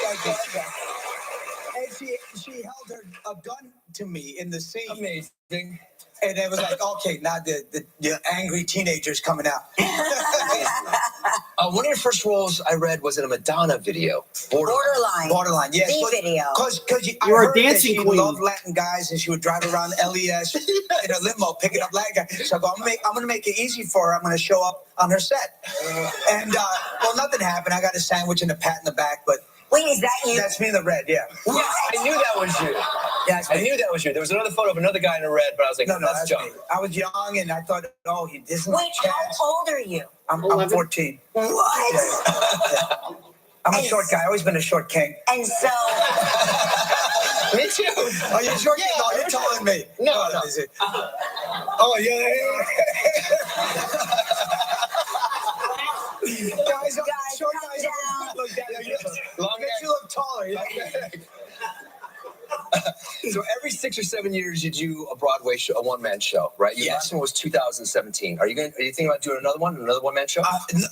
And she held a gun to me in the scene. Amazing. And it was like, okay, now the angry teenager's coming out. One of your first roles I read was in a Madonna video. Borderline, yes. The video. Because you were a dancing queen. She loved Latin guys, and she would drive around LES in a limo picking up Latin guys. So I go, I'm going to make it easy for her. I'm going to show up on her set. And, well, nothing happened. I got a sandwich and a pat in the back, but... Wait, is that you? That's me in the red, yeah. Yes, I knew that was you. Yes, I knew that was you. There was another photo of another guy in a red, but I was like, no, that's John. me. I was young, and I thought, oh, this is my Wait, chance. how old are you? I'm 14. What? Yeah. I'm a short guy. I've always been a short king. And so... Me too. Oh, you're short? Yeah, no, you're taller than me. No. Is it? Oh, yeah. Guys, short guys calm look down. Long You look taller. Yeah. So every 6 or 7 years you do a Broadway show, a one-man show, right? Your last one was 2017. Are you thinking about doing another one-man show?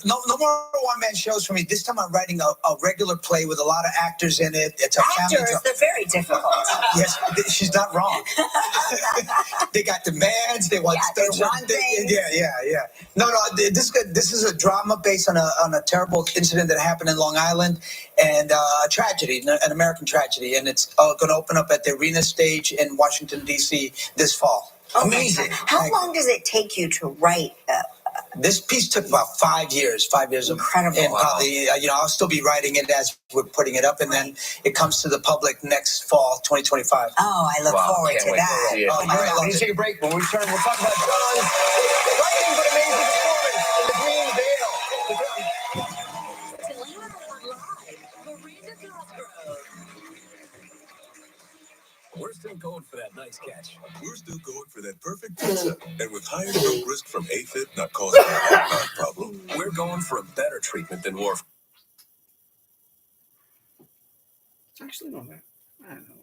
No more one-man shows for me. This time I'm writing a regular play with a lot of actors in it. It's a Actors, they're very difficult. Yes, she's not wrong. They got demands. They want they want things. Yeah. No. This is a drama based on a terrible incident that happened in Long Island, and a tragedy, an American tragedy, and it's going to open up at the Arena Stage in Washington D.C. this fall. Amazing. How long does it take you to write? This piece took about 5 years. 5 years. Incredible. And probably, I'll still be writing it as we're putting it up, and then it comes to the public next fall, 2025. Oh, I look forward to that. Oh, my God. We need to take a break. When we return, we'll talk about John's writing but amazing performance in The Green Veil. Miranda Cosgrove. nice catch. We're still going for that perfect pizza. And with higher stroke risk from AFib, not Cosgrove, not a problem. We're going for a better treatment than warfarin. Actually, no, man. I don't know.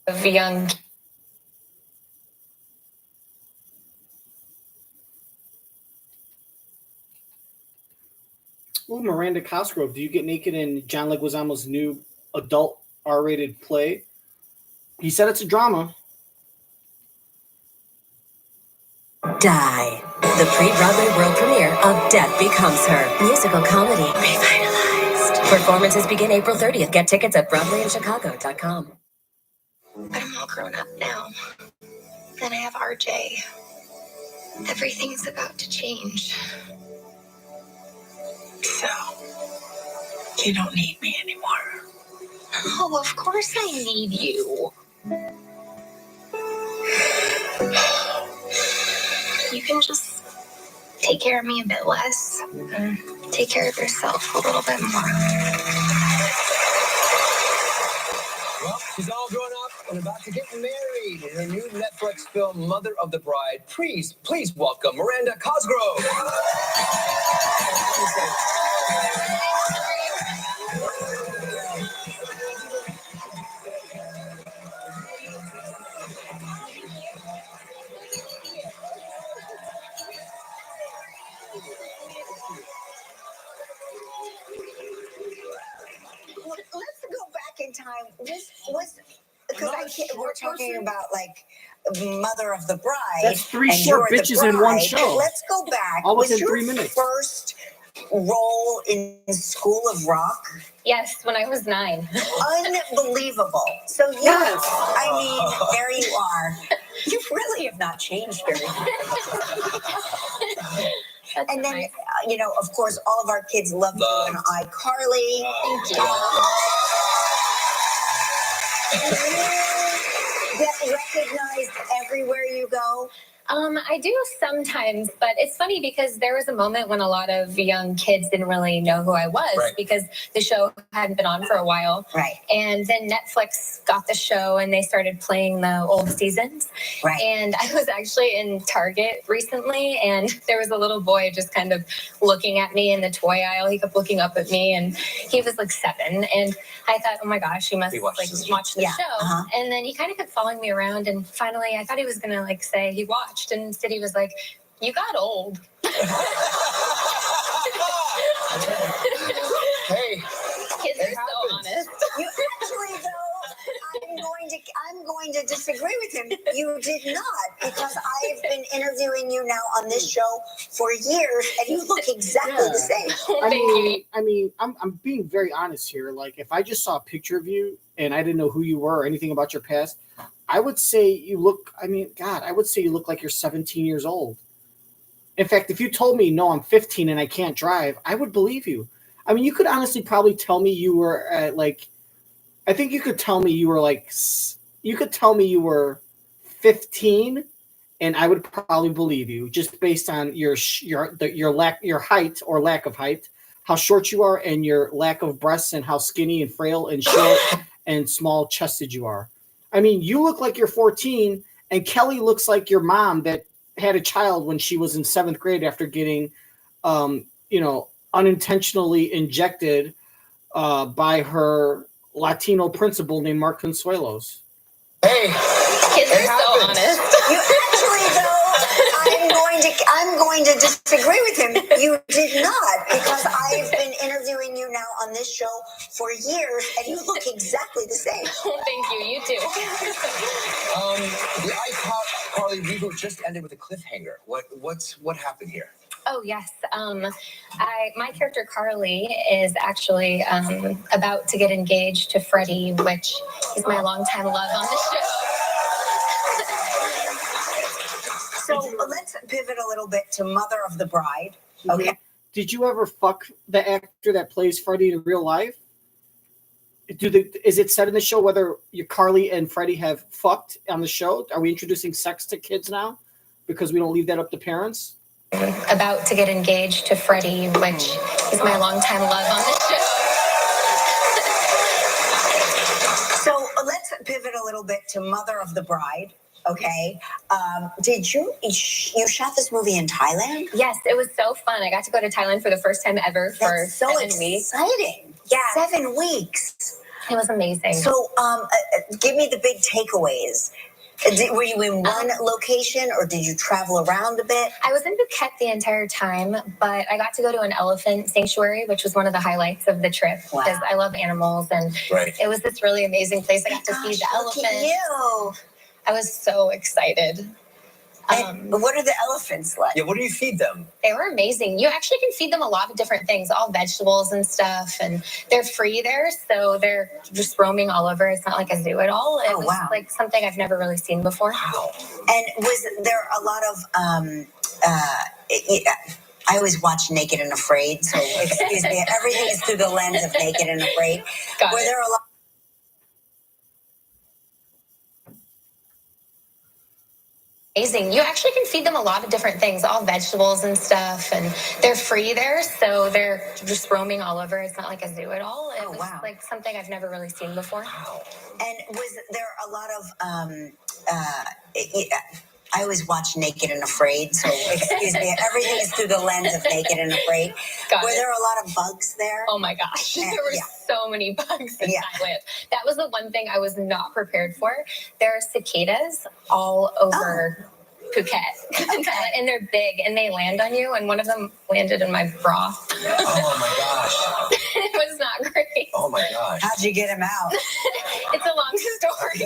Of young. Ooh, Miranda Cosgrove. Do you get naked in John Leguizamo's new adult R-rated play? He said it's a drama. Die. The pre-Broadway world premiere of Death Becomes Her. Musical comedy revitalized. Performances begin April 30th. Get tickets at BroadwayInChicago.com. But I'm all grown up now. And I have RJ. Everything's about to change. So, you don't need me anymore. Oh, of course I need you. You can just take care of me a bit less and take care of yourself a little bit more. Well, she's all grown up and about to get married in her new Netflix film, Mother of the Bride. Please welcome Miranda Cosgrove. Let's go back in time. This was because we're talking about like Mother of the Bride. That's three and short You're the bitches in one Bride. show. Let's go back. All within was your 3 minutes. First role in School of Rock? Yes, when I was 9. Unbelievable. So yes, I mean, there you are. You really have not changed very much. And then, you know, of course, all of our kids love you and iCarly. Thank you. Get recognized everywhere you go. I do sometimes, but it's funny because there was a moment when a lot of young kids didn't really know who I was because the show hadn't been on for a while. Right. And then Netflix got the show and they started playing the old seasons. Right. And I was actually in Target recently and there was a little boy just kind of looking at me in the toy aisle. He kept looking up at me and he was like 7. And I thought, oh my gosh, he must watch the show. Uh-huh. And then he kind of kept following me around and finally I thought he was going to like say he watched. And instead he was like, you got old. Hey, Kids are so honest. You actually, though, I'm going to disagree with him. You did not, because I've been interviewing you now on this show for years, and you look exactly the same. I'm being very honest here. Like, if I just saw a picture of you and I didn't know who you were or anything about your past, I would say you look, I would say you look like you're 17 years old. In fact, if you told me, no, I'm 15 and I can't drive, I would believe you. I mean, you could honestly probably tell me you were at I think you could tell me you were 15 and I would probably believe you just based on your height or lack of height, how short you are and your lack of breasts and how skinny and frail and short and small chested you are. I mean, you look like you're 14, and Kelly looks like your mom that had a child when she was in 7th grade after getting, unintentionally injected by her Latino principal named Mark Consuelos. Hey, Kids are so honest. You actually, though, I'm going to disagree with him. You did not, because I've been interviewing you now on this show for years, and you look exactly the same. Thank you. You too. The iCarly reboot just ended with a cliffhanger. What happened here? Oh, yes. My character, Carly, is actually about to get engaged to Freddie, which is my longtime love on the show. So let's pivot a little bit to Mother of the Bride. Okay. Did you ever fuck the actor that plays Freddie in real life? Is it said in the show whether Carly and Freddie have fucked on the show? Are we introducing sex to kids now because we don't leave that up to parents? About to get engaged to Freddie, which is my longtime love on the show. So let's pivot a little bit to Mother of the Bride. Okay. Did you shot this movie in Thailand? Yes, it was so fun. I got to go to Thailand for the first time ever for That's so 7 weeks. exciting. Yeah. 7 weeks. It was amazing. So, give me the big takeaways. Were you in one location or did you travel around a bit? I was in Phuket the entire time, but I got to go to an elephant sanctuary, which was one of the highlights of the trip because I love animals, and it was this really amazing place. I got to see the elephants. Look at you. I was so excited. What are the elephants like? Yeah, what do you feed them? They were amazing. You actually can feed them a lot of different things, all vegetables and stuff, and they're free there, so they're just roaming all over. It's not like a zoo at all. It was like something I've never really seen before. Wow. And was there a lot of I always watch Naked and Afraid, so excuse me, everything is through the lens of Naked and Afraid. Were there a lot? Amazing. You actually can feed them a lot of different things, all vegetables and stuff, and they're free there, so they're just roaming all over. It's not like a zoo at all. It was like something I've never really seen before. Wow. And was there a lot of I always watch Naked and Afraid, so excuse me, everything is through the lens of Naked and Afraid. Were there a lot of bugs there? Oh my gosh, there were so many bugs in Thailand. That was the one thing I was not prepared for. There are cicadas all over Phuket, and they're big, and they land on you, and one of them landed in my bra. Oh my gosh. It was not great. Oh my gosh. How'd you get him out? It's a long story.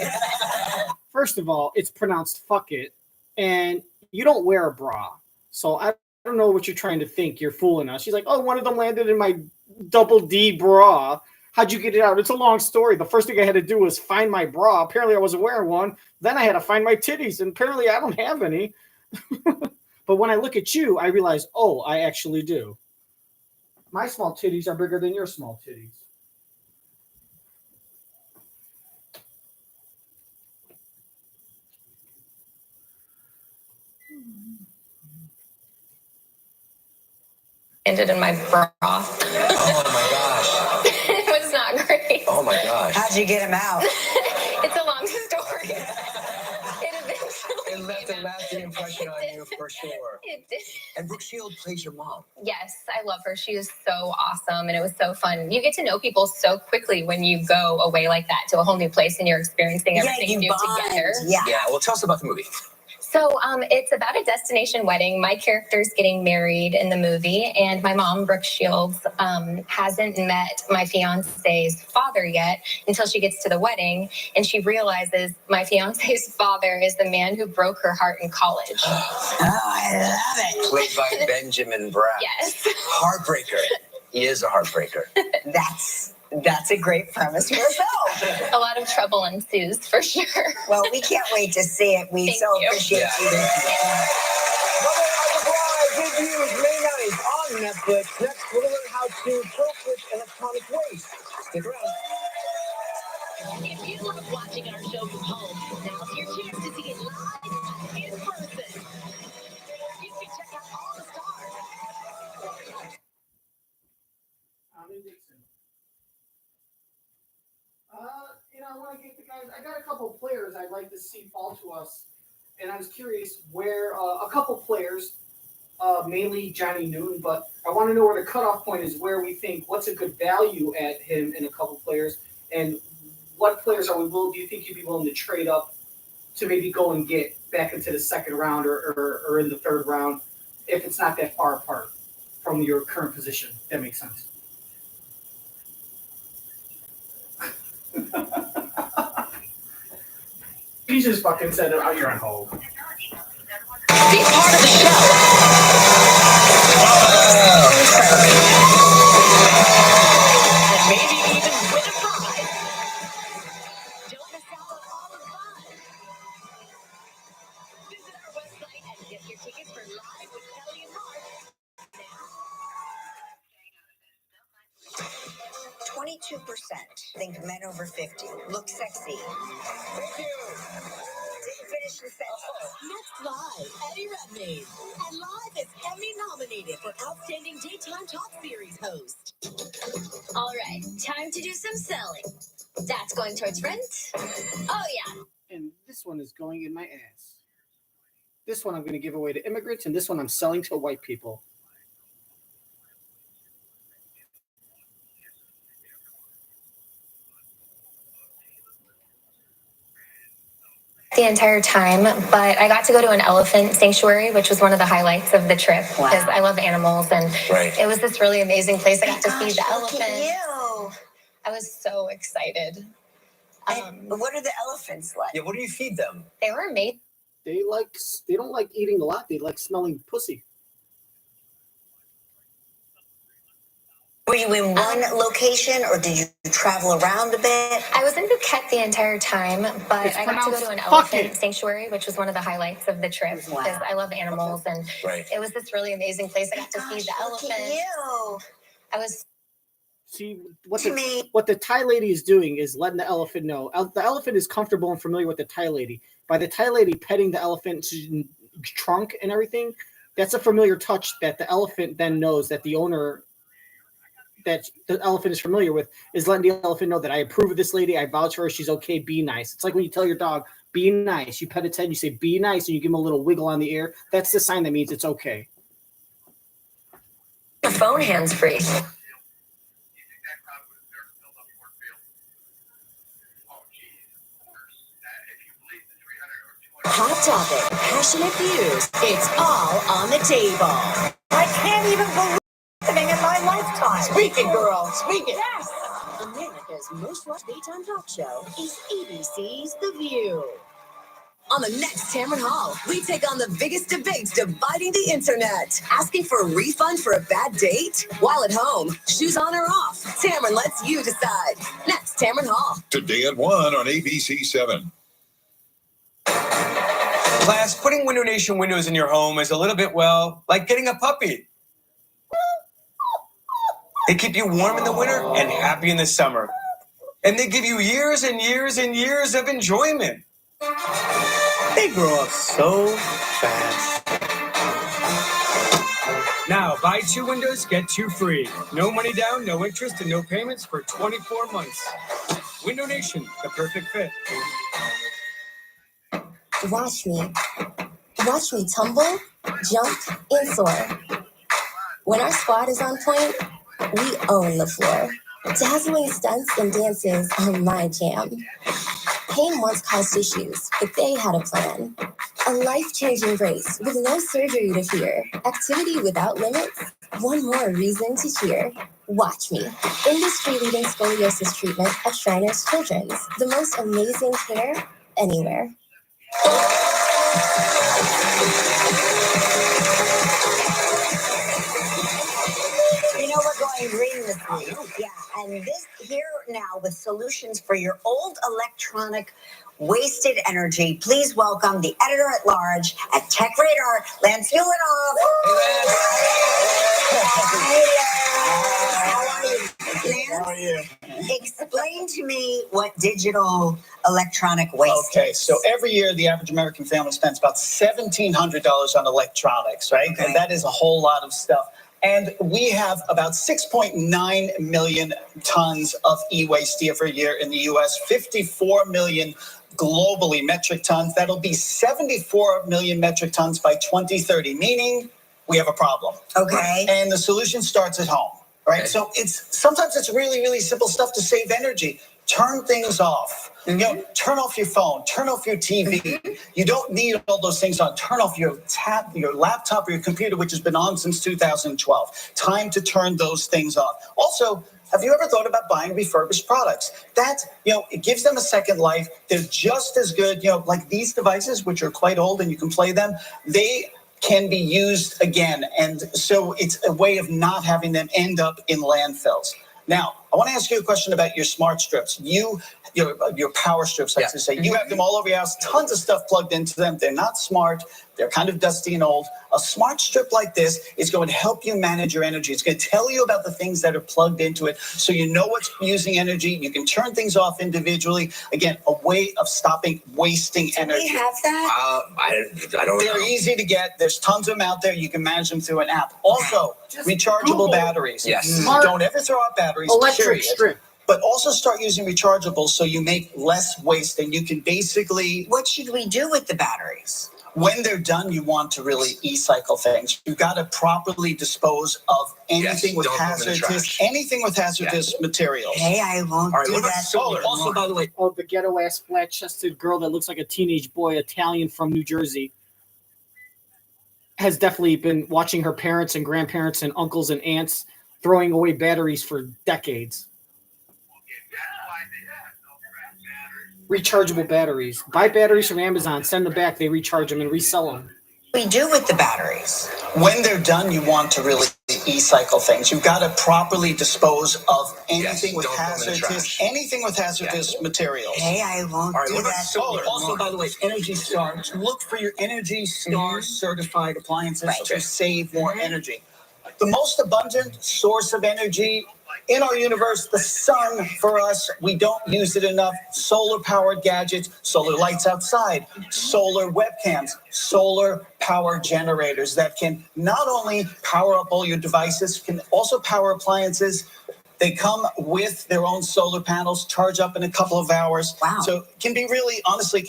First of all, it's pronounced fuck it, and you don't wear a bra. So I don't know what you're trying to think. You're fooling us. She's like, oh, one of them landed in my double D bra. How'd you get it out? It's a long story. The first thing I had to do was find my bra. Apparently I wasn't wearing one. Then I had to find my titties, and apparently I don't have any. But when I look at you, I realize, oh, I actually do. My small titties are bigger than your small titties. Ended in my bra. Oh my gosh. It was not great. Oh my gosh. How'd you get him out? It's a long story. It left a lasting impression on you for sure. It did. And Brooke Shield plays your mom. Yes, I love her. She is so awesome, and it was so fun. You get to know people so quickly when you go away like that to a whole new place and you're experiencing everything new together. Yeah, well, tell us about the movie. So it's about a destination wedding. My character's getting married in the movie, and my mom, Brooke Shields, hasn't met my fiance's father yet until she gets to the wedding, and she realizes my fiance's father is the man who broke her heart in college. Oh, I love it. Played by Benjamin Bratt. Yes. Heartbreaker. He is a heartbreaker. That's a great premise for a film. A lot of trouble ensues, for sure. Well, we can't wait to see it. We appreciate you. Mother of the Bride debuts May 9th on Netflix. Next, we'll learn how to cope with electronic waste. Stick around. If you love watching our show from home, now's your chance to see it live in person. You can check out all the stars. I want to get the guys. I got a couple of players I'd like to see fall to us, and I was curious where a couple players, mainly Johnny Newton, but I want to know where the cutoff point is. Where we think what's a good value at him in a couple players, and what players are we will? Do you think you'd be willing to trade up to maybe go and get back into the second round or in the third round if it's not that far apart from your current position? That makes sense. He just fucking said, "Oh, you're on hold." Be part of the show. And maybe even win a prize. Don't miss out on all the fun. Visit our website and get your tickets for Live with Kelly and Mark now. 22% think men over 50 look sexy. Thank you. Didn't finish the sentence. Next Live, Eddie Redmayne. And Live is Emmy nominated for Outstanding Daytime Talk Series host. All right, time to do some selling. That's going towards rent. Oh, yeah. And this one is going in my ass. This one I'm going to give away to immigrants, and this one I'm selling to white people. The entire time, but I got to go to an elephant sanctuary, which was one of the highlights of the trip because I love animals, and it was this really amazing place. I got to see the elephant. I was so excited. What are the elephants like? Yeah, what do you feed them? They were amazing. They don't like eating a lot. They like smelling pussy. Were you in one location, or did you travel around a bit? I was in Phuket the entire time, but I got to go to an elephant sanctuary, which was one of the highlights of the trip because I love animals, and it was this really amazing place. I got to see the elephant. I was. See, what the Thai lady is doing is letting the elephant know. The elephant is comfortable and familiar with the Thai lady. By the Thai lady petting the elephant's trunk and everything, that's a familiar touch that the elephant then knows that the owner that the elephant is familiar with is letting the elephant know that I approve of this lady, I vouch for her, she's okay, be nice. It's like when you tell your dog, be nice. You pet its head, you say, be nice, and you give him a little wiggle on the ear. That's the sign that means it's okay. Your phone hands-free. Hot topic, passionate views. It's all on the table. I can't even believe it's happening in my lifetime. Speak it, girl. Speak it. Yes. America's most watched daytime talk show is ABC's The View. On the next Tamron Hall, we take on the biggest debates dividing the internet. Asking for a refund for a bad date? While at home, shoes on or off? Tamron lets you decide. Next Tamron Hall. Today at 1 on ABC 7. Class, putting Window Nation windows in your home is a little bit, well, like getting a puppy. They keep you warm in the winter and happy in the summer. And they give you years and years and years of enjoyment. They grow up so fast. Now, buy 2 windows, get 2 free. No money down, no interest, and no payments for 24 months. Window Nation, the perfect fit. Watch me tumble, jump, and soar. When our squad is on point, we own the floor. Dazzling stunts and dances are my jam. Pain once caused issues, but they had a plan. A life-changing race with no surgery to fear. Activity without limits, one more reason to cheer. Watch me. Industry-leading scoliosis treatment at Shriners Children's. The most amazing care anywhere. You know we're going green this week. Yeah, and this here now with solutions for your old electronic wasted energy. Please welcome the editor-at-large at Tech Radar, Lance Ulanoff. How are you? Lance? How are you? Explain to me what digital electronic waste Okay, is. so every year the average American family spends about $1,700 on electronics, right? Okay. And that is a whole lot of stuff. And we have about 6.9 million tons of e-waste every year in the U.S., 54 million globally metric tons. That'll be 74 million metric tons by 2030, meaning we have a problem. Okay. And the solution starts at home, right? Okay. So sometimes it's really, really simple stuff to save energy. Turn things off. You know, turn off your phone, turn off your TV. You don't need all those things on. Turn off your laptop or your computer, which has been on since 2012. Time to turn those things off. Also, have you ever thought about buying refurbished products? That, it gives them a second life. They're just as good, like these devices, which are quite old and you can play them. They can be used again. And so it's a way of not having them end up in landfills. Now, I want to ask you a question about your smart strips. Your power strips, I have to say. You have them all over your house, tons of stuff plugged into them. They're not smart. They're kind of dusty and old. A smart strip like this is going to help you manage your energy. It's going to tell you about the things that are plugged into it so you know what's using energy. You can turn things off individually. Again, a way of stopping wasting energy. Do we have that? I don't know. They're easy to get. There's tons of them out there. You can manage them through an app. Also, rechargeable batteries. Yes. Don't ever throw out batteries. Electric period. strip. but also start using rechargeables so you make less waste, and you can basically... What should we do with the batteries? When they're done, you want to really e-cycle things. You've got to properly dispose of anything with hazardous materials. Hey, I won't do that. Solar? Also, by the way, the ghetto-ass flat-chested girl that looks like a teenage boy, Italian from New Jersey, has definitely been watching her parents and grandparents and uncles and aunts throwing away batteries for decades. Rechargeable batteries. Buy batteries from Amazon, send them back, they recharge them and resell them. What do we do with the batteries? When they're done, you want to really e-cycle things. You've got to properly dispose of anything with hazardous materials. Hey, I won't do that. Solar? Also, by the way, Energy Star. Look for your Energy Star certified appliances to save more energy. The most abundant source of energy in our universe, the sun. For us, we don't use it enough. Solar-powered gadgets, solar lights outside, solar webcams, solar power generators that can not only power up all your devices, can also power appliances. They come with their own solar panels, charge up in a couple of hours. Wow. So it can be really, honestly,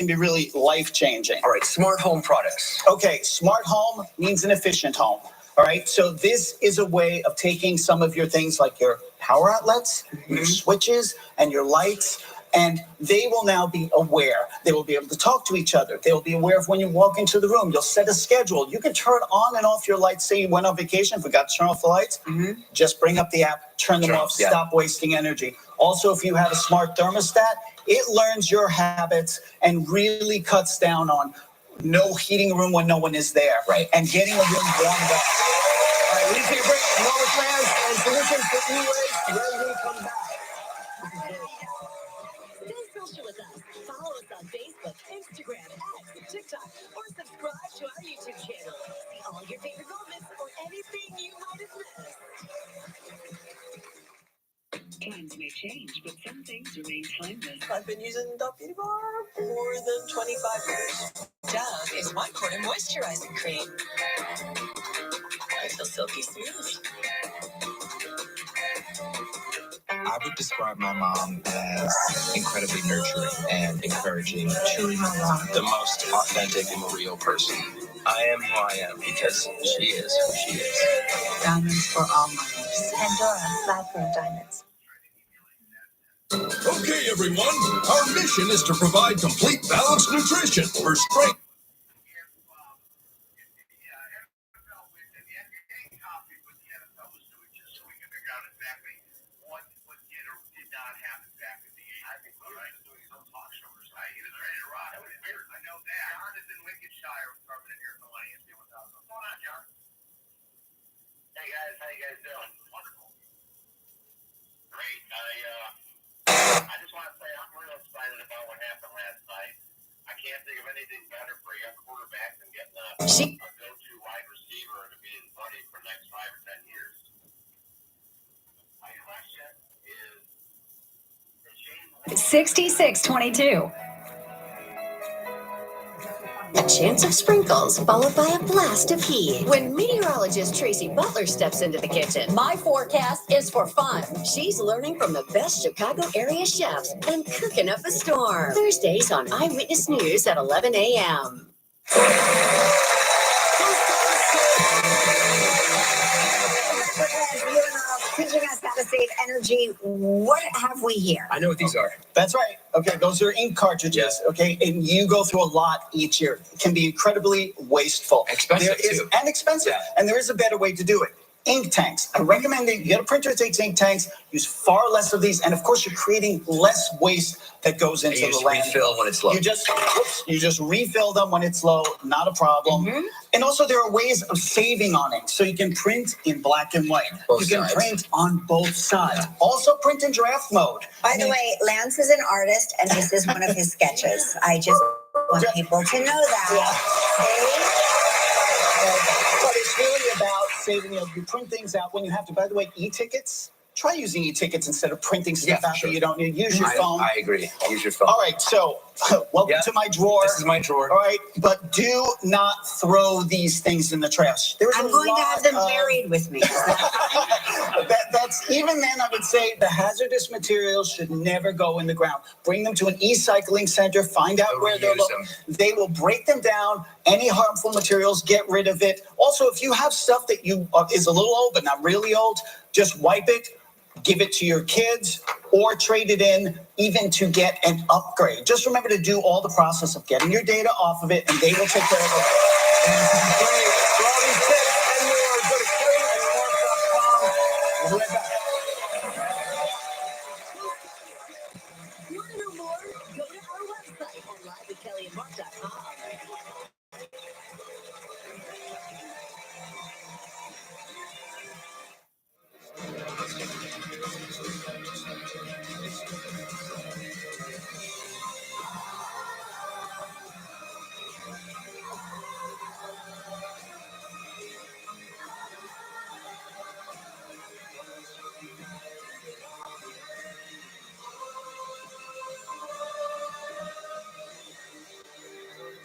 life-changing. All right, smart home products. Okay, smart home means an efficient home. All right, so this is a way of taking some of your things like your power outlets, your switches, and your lights, and they will now be aware. They will be able to talk to each other. They will be aware of when you walk into the room. You'll set a schedule. You can turn on and off your lights. Say you went on vacation, forgot to turn off the lights. Just bring up the app, turn them off, stop wasting energy. Also, if you have a smart thermostat, it learns your habits and really cuts down on no heating a room when no one is there. Right. And getting a room warmed up. All right, we need to take a break. More plans and solutions for e-waste when we come back. Stay social with us. Follow us on Facebook, Instagram, X, TikTok, or subscribe to our YouTube channel. See all your favorite moments or anything you might have missed. Times may change, but some things remain timeless. I've been using Dove Beauty Bar for more than 25 years. Dove is my corner moisturizing cream. I feel silky smooth. I would describe my mom as incredibly nurturing and encouraging. Truly my mom. The most authentic and real person. I am who I am because she is who she is. Diamonds for all mothers. Pandora, lab-grown diamonds. Okay, everyone. Our mission is to provide complete balanced nutrition for strength. Hey guys, how you guys doing? Wonderful. Great. I just want to say I'm real excited about what happened last night. I can't think of anything better for a young quarterback than getting a go-to wide receiver to be his buddy for the next 5 or 10 years. My question is 6622. A chance of sprinkles followed by a blast of heat. When meteorologist Tracy Butler steps into the kitchen, my forecast is for fun. She's learning from the best Chicago area chefs and cooking up a storm. Thursdays on Eyewitness News at 11 a.m. Teaching us how to save energy. What have we here? I know what these are. That's right. Okay, those are ink cartridges. Okay, and you go through a lot each year. It can be incredibly wasteful. Expensive too. And expensive. Yeah. And there is a better way to do it. Ink tanks. I recommend that you get a printer that takes ink tanks. Use far less of these, and of course, you're creating less waste that goes into the land. Refill when it's low. You just refill them when it's low. Not a problem. And also, there are ways of saving on ink, so you can print in black and white. You can print on both sides. Also, print in draft mode. By the way, Lance is an artist, and this is one of his sketches. I just want people to know that. But it's really about saving. You print things out when you have to. By the way, e-tickets. Try using e-tickets instead of printing stuff out that you don't need. Use your phone. I agree. Use your phone. All right, so welcome to my drawer. This is my drawer. All right, but do not throw these things in the trash. I'm going to have them buried with me. That That's even then, I would say the hazardous materials should never go in the ground. Bring them to an e-cycling center, find out where they're located. They will break them down. Any harmful materials, get rid of it. Also, if you have stuff that is a little old but not really old, just wipe it, give it to your kids, or trade it in, even to get an upgrade. Just remember to do all the process of getting your data off of it, and they will take care of it. For all these tips and more, go to KellyandMark.com. We'll be right back. Want to know more? Go to our website at liveatkellyandmark.com.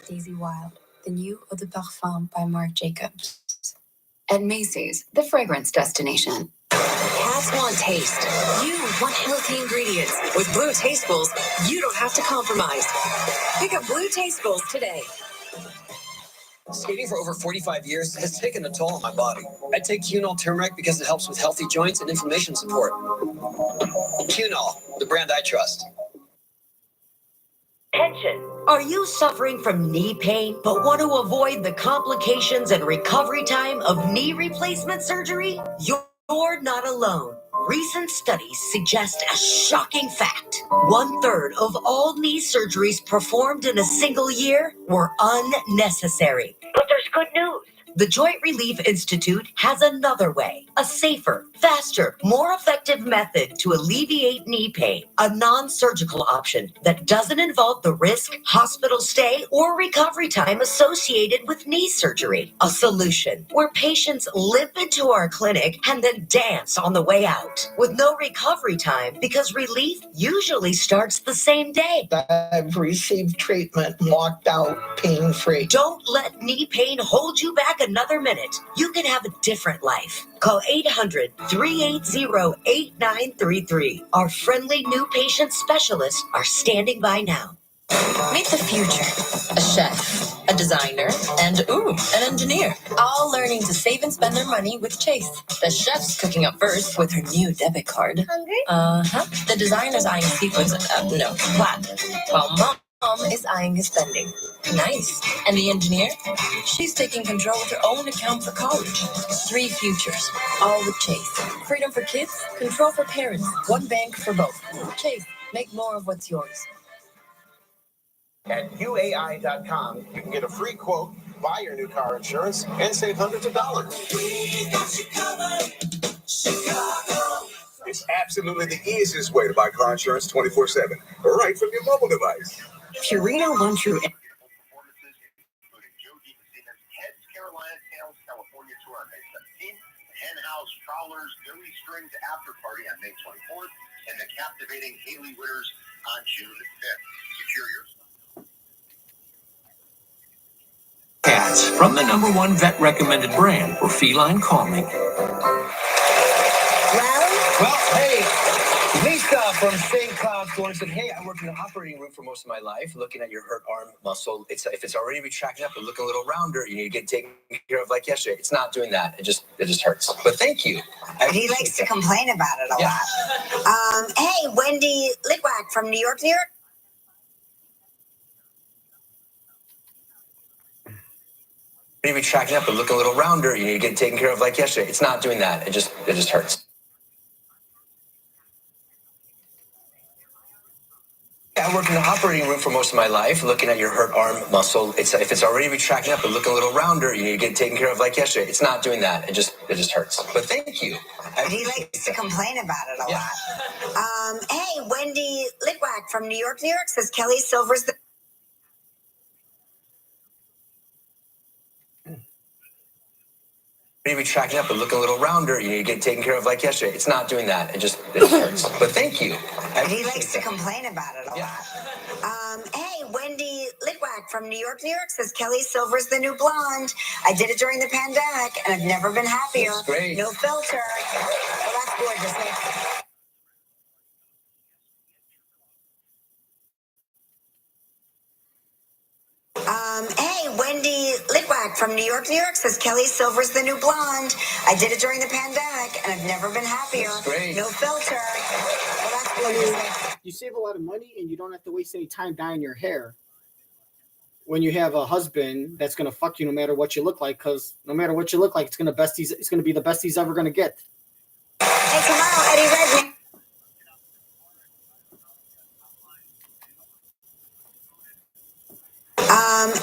Daisy Wild, the new Eau de Parfum by Marc Jacobs. At Macy's, the fragrance destination. Cats want taste. You want healthy ingredients. With Blue Tastefuls, you don't have to compromise. Pick up Blue Tastefuls today. Skating for over 45 years has taken a toll on my body. I take Cunol Turmeric because it helps with healthy joints and inflammation support. Cunol, the brand I trust. Attention! Are you suffering from knee pain but want to avoid the complications and recovery time of knee replacement surgery? You're not alone. Recent studies suggest a shocking fact. 1/3 of all knee surgeries performed in a single year were unnecessary. But there's good news. The Joint Relief Institute has another way, a safer, faster, more effective method to alleviate knee pain, a non-surgical option that doesn't involve the risk, hospital stay, or recovery time associated with knee surgery. A solution where patients limp into our clinic and then dance on the way out, with no recovery time because relief usually starts the same day. I've received treatment and walked out pain-free. Don't let knee pain hold you back another minute. You can have a different life. Call 800-380-8933. Our friendly new patient specialists are standing by now. Meet the future. A chef, a designer, and an engineer. All learning to save and spend their money with Chase. The chef's cooking up first with her new debit card. Hungry? The designer's eyeing sequence flat. While Mom is eyeing his spending. Nice. And the engineer? She's taking control of her own account for college. 3 futures, all with Chase. Freedom for kids, control for parents. One bank for both. Chase, make more of what's yours. At UAI.com, you can get a free quote, buy your new car insurance, and save hundreds of dollars. We got you covered, Chicago. It's absolutely the easiest way to buy car insurance 24/7, right from your mobile device. Purina One True. Carolina Tales California tour on May 17th, Hen House Prowlers Billy Strings After Party on May 24th, and the captivating Haley Witters on June 5th. Secure yours. Cats from the #1 vet recommended brand for feline calming. Well, hey, Lisa from St. Cloud, Florida said, hey, I worked in the operating room for most of my life, looking at your hurt arm muscle. If it's already retracting up and looking a little rounder, you need to get taken care of like yesterday. It's not doing that. It just hurts. But thank you. He likes to complain about it a lot. Hey, Wendy Litwack from New York, New York. Retracting up and looking a little rounder, you need to get taken care of like yesterday. It's not doing that. It just hurts. I worked in the operating room for most of my life, looking at your hurt arm muscle. If it's already retracting up and looking a little rounder, you need to get taken care of like yesterday. It's not doing that. It just hurts. But thank you. He likes to complain about it a lot. Hey, Wendy Litwack from New York, New York says Kelly Silver's the. Retracting up and looking a little rounder, you need to get taken care of like yesterday. It's not doing that. It just hurts. But thank you. He likes to complain about it a lot. Hey, Wendy Litwack from New York, New York says Kelly Silver's the new blonde. I did it during the pandemic, and I've never been happier. That's great. No filter. Well, that's gorgeous. Hey, Wendy Litwack from New York, New York says Kelly Silver's the new blonde. I did it during the pandemic, and I've never been happier. Great. No filter. Well, that's gorgeous. You save a lot of money, and you don't have to waste any time dyeing your hair. When you have a husband that's gonna fuck you no matter what you look like, because no matter what you look like, it's gonna be the best he's ever gonna get. Hey, tomorrow, Eddie Redmayne.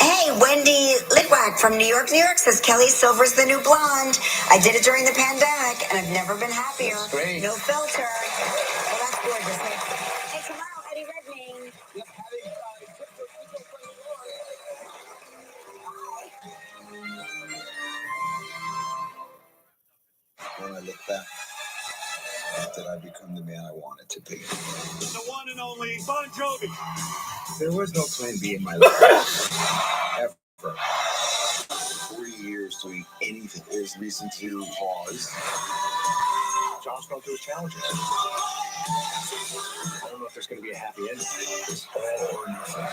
Hey, Wendy Litwack from New York, New York says Kelly Silver's the new blonde. I did it during the pandemic, and I've never been happier. Great. No filter. Well, that's gorgeous. Hey, tomorrow, Eddie Redmayne. When I look back, did I become the man I wanted to be? The one and only Bon Jovi. There was no plan B in my life. Ever. 40 years doing anything. There's reason to pause. John's going through his challenges. I don't know if there's going to be a happy ending. It's all or nothing.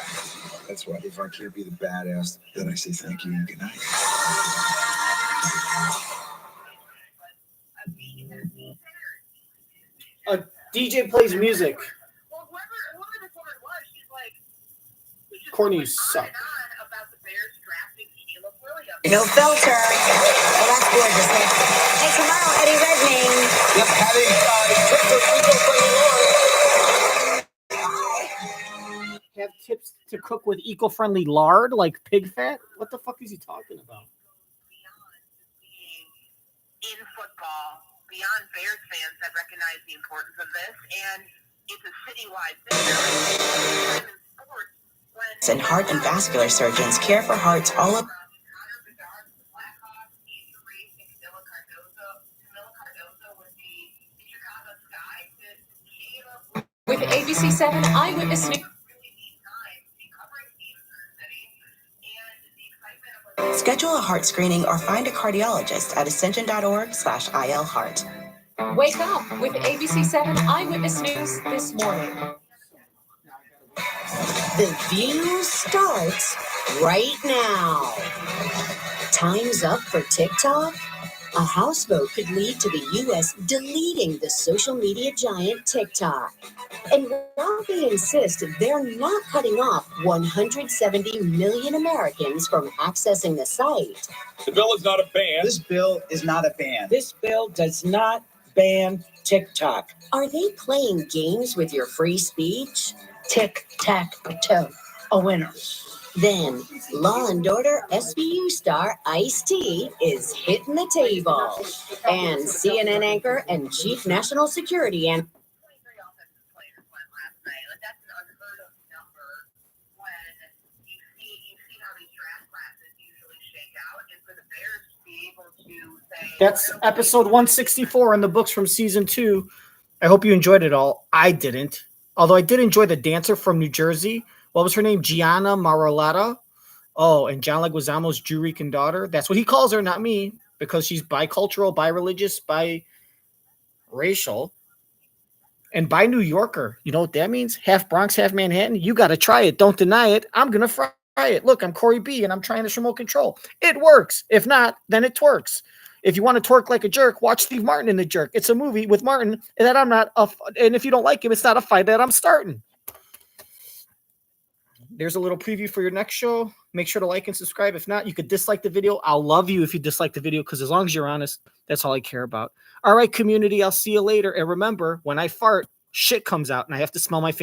That's why if I can't be the badass, then I say thank you and good night. A DJ plays music. Courtney, you suck. No filter. Well, that's gorgeous. Hey, tomorrow, Eddie Redmayne. Yep, having Have tips to cook with eco-friendly lard, like pig fat? What the fuck is he talking about? In football, beyond Bears fans that recognize the importance of this, and it's a citywide thing. And heart and vascular surgeons care for hearts all over. With ABC7 Eyewitness News. Schedule a heart screening or find a cardiologist at ascension.org/ILHeart. Wake up with ABC7 Eyewitness News this morning. The View starts right now. Time's up for TikTok? A House vote could lead to the U.S. deleting the social media giant TikTok. And while they insist they're not cutting off 170 million Americans from accessing the site. The bill is not a ban. This bill is not a ban. This bill does not ban TikTok. Are they playing games with your free speech? Tic-tac-toe. A winner. Then, Law and Order SVU star Ice-T is hitting the table. And CNN anchor and chief national security and That's episode 164 in the books from season 2. I hope you enjoyed it all. I didn't. Although I did enjoy the dancer from New Jersey. What was her name? Gianna Marolata. Oh, and John Leguizamo's Jurican daughter. That's what he calls her, not me, because she's bicultural, bi-religious, bi-racial, and bi-New Yorker. You know what that means? Half Bronx, half Manhattan. You got to try it. Don't deny it. I'm going to fry it. Look, I'm Corey B, and I'm trying this remote control. It works. If not, then it twerks. If you want to twerk like a jerk, watch Steve Martin in The Jerk. It's a movie with Martin that I'm not, and if you don't like him, it's not a fight that I'm starting. There's a little preview for your next show. Make sure to like and subscribe. If not, you could dislike the video. I'll love you if you dislike the video, because as long as you're honest, that's all I care about. All right, community, I'll see you later. And remember, when I fart, shit comes out, and I have to smell my face.